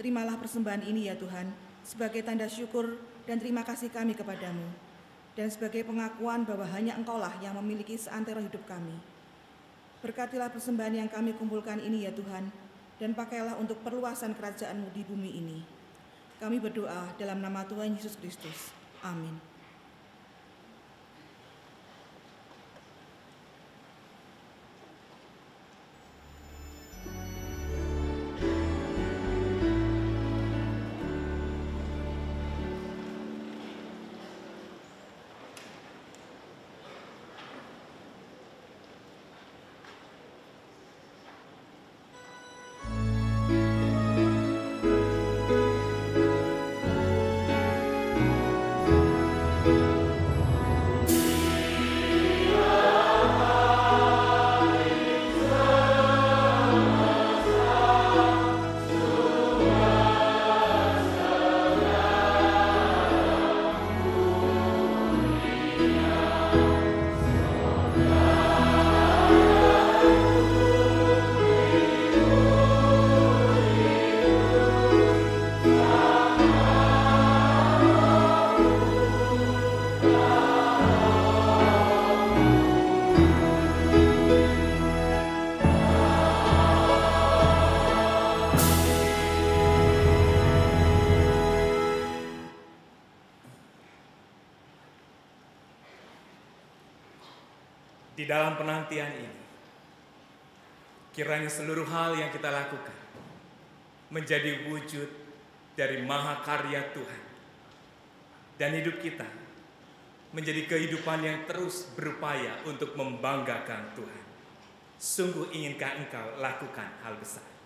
Terimalah persembahan ini ya Tuhan, sebagai tanda syukur dan terima kasih kami kepadamu, dan sebagai pengakuan bahwa hanya Engkaulah yang memiliki seantero hidup kami. Berkatilah persembahan yang kami kumpulkan ini ya Tuhan, dan pakailah untuk perluasan kerajaan-Mu di bumi ini. Kami berdoa dalam nama Tuhan Yesus Kristus. Amin. Di dalam penantian ini, kiranya seluruh hal yang kita lakukan menjadi wujud dari mahakarya Tuhan, dan hidup kita menjadi kehidupan yang terus berupaya untuk membanggakan Tuhan. Sungguh inginkah engkau lakukan hal besar?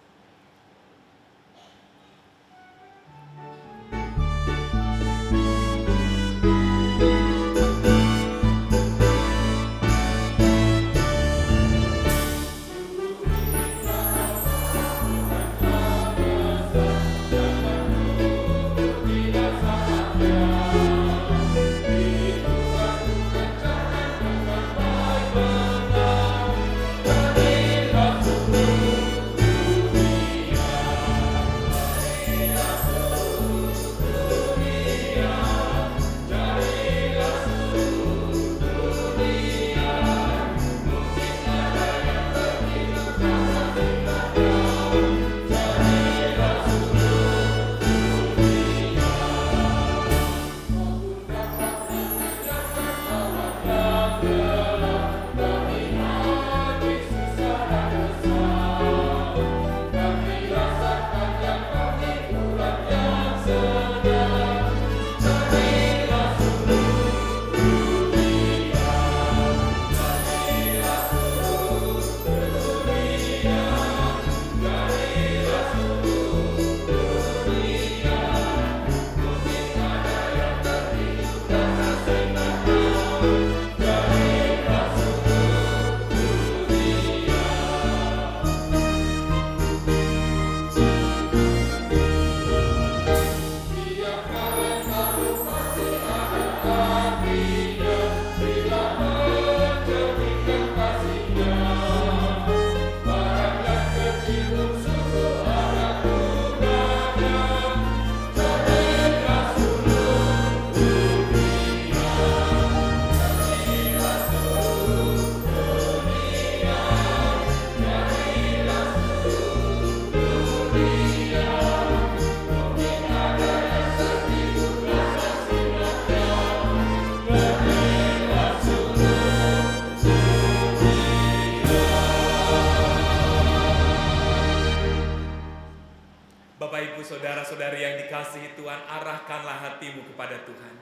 Bapak, Ibu, Saudara-saudari yang dikasihi Tuhan, arahkanlah hatimu kepada Tuhan.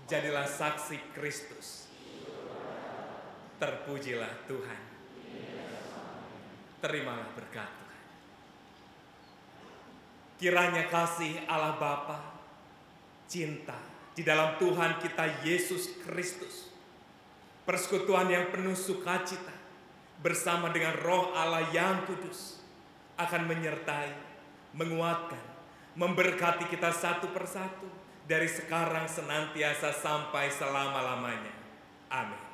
Jadilah saksi Kristus. Terpujilah Tuhan. Terimalah berkat Tuhan. Kiranya kasih Allah Bapa, cinta di dalam Tuhan kita Yesus Kristus, persekutuan yang penuh sukacita bersama dengan Roh Allah yang kudus akan menyertai, menguatkan, memberkati kita satu persatu dari sekarang senantiasa sampai selama-lamanya. Amin. Amin.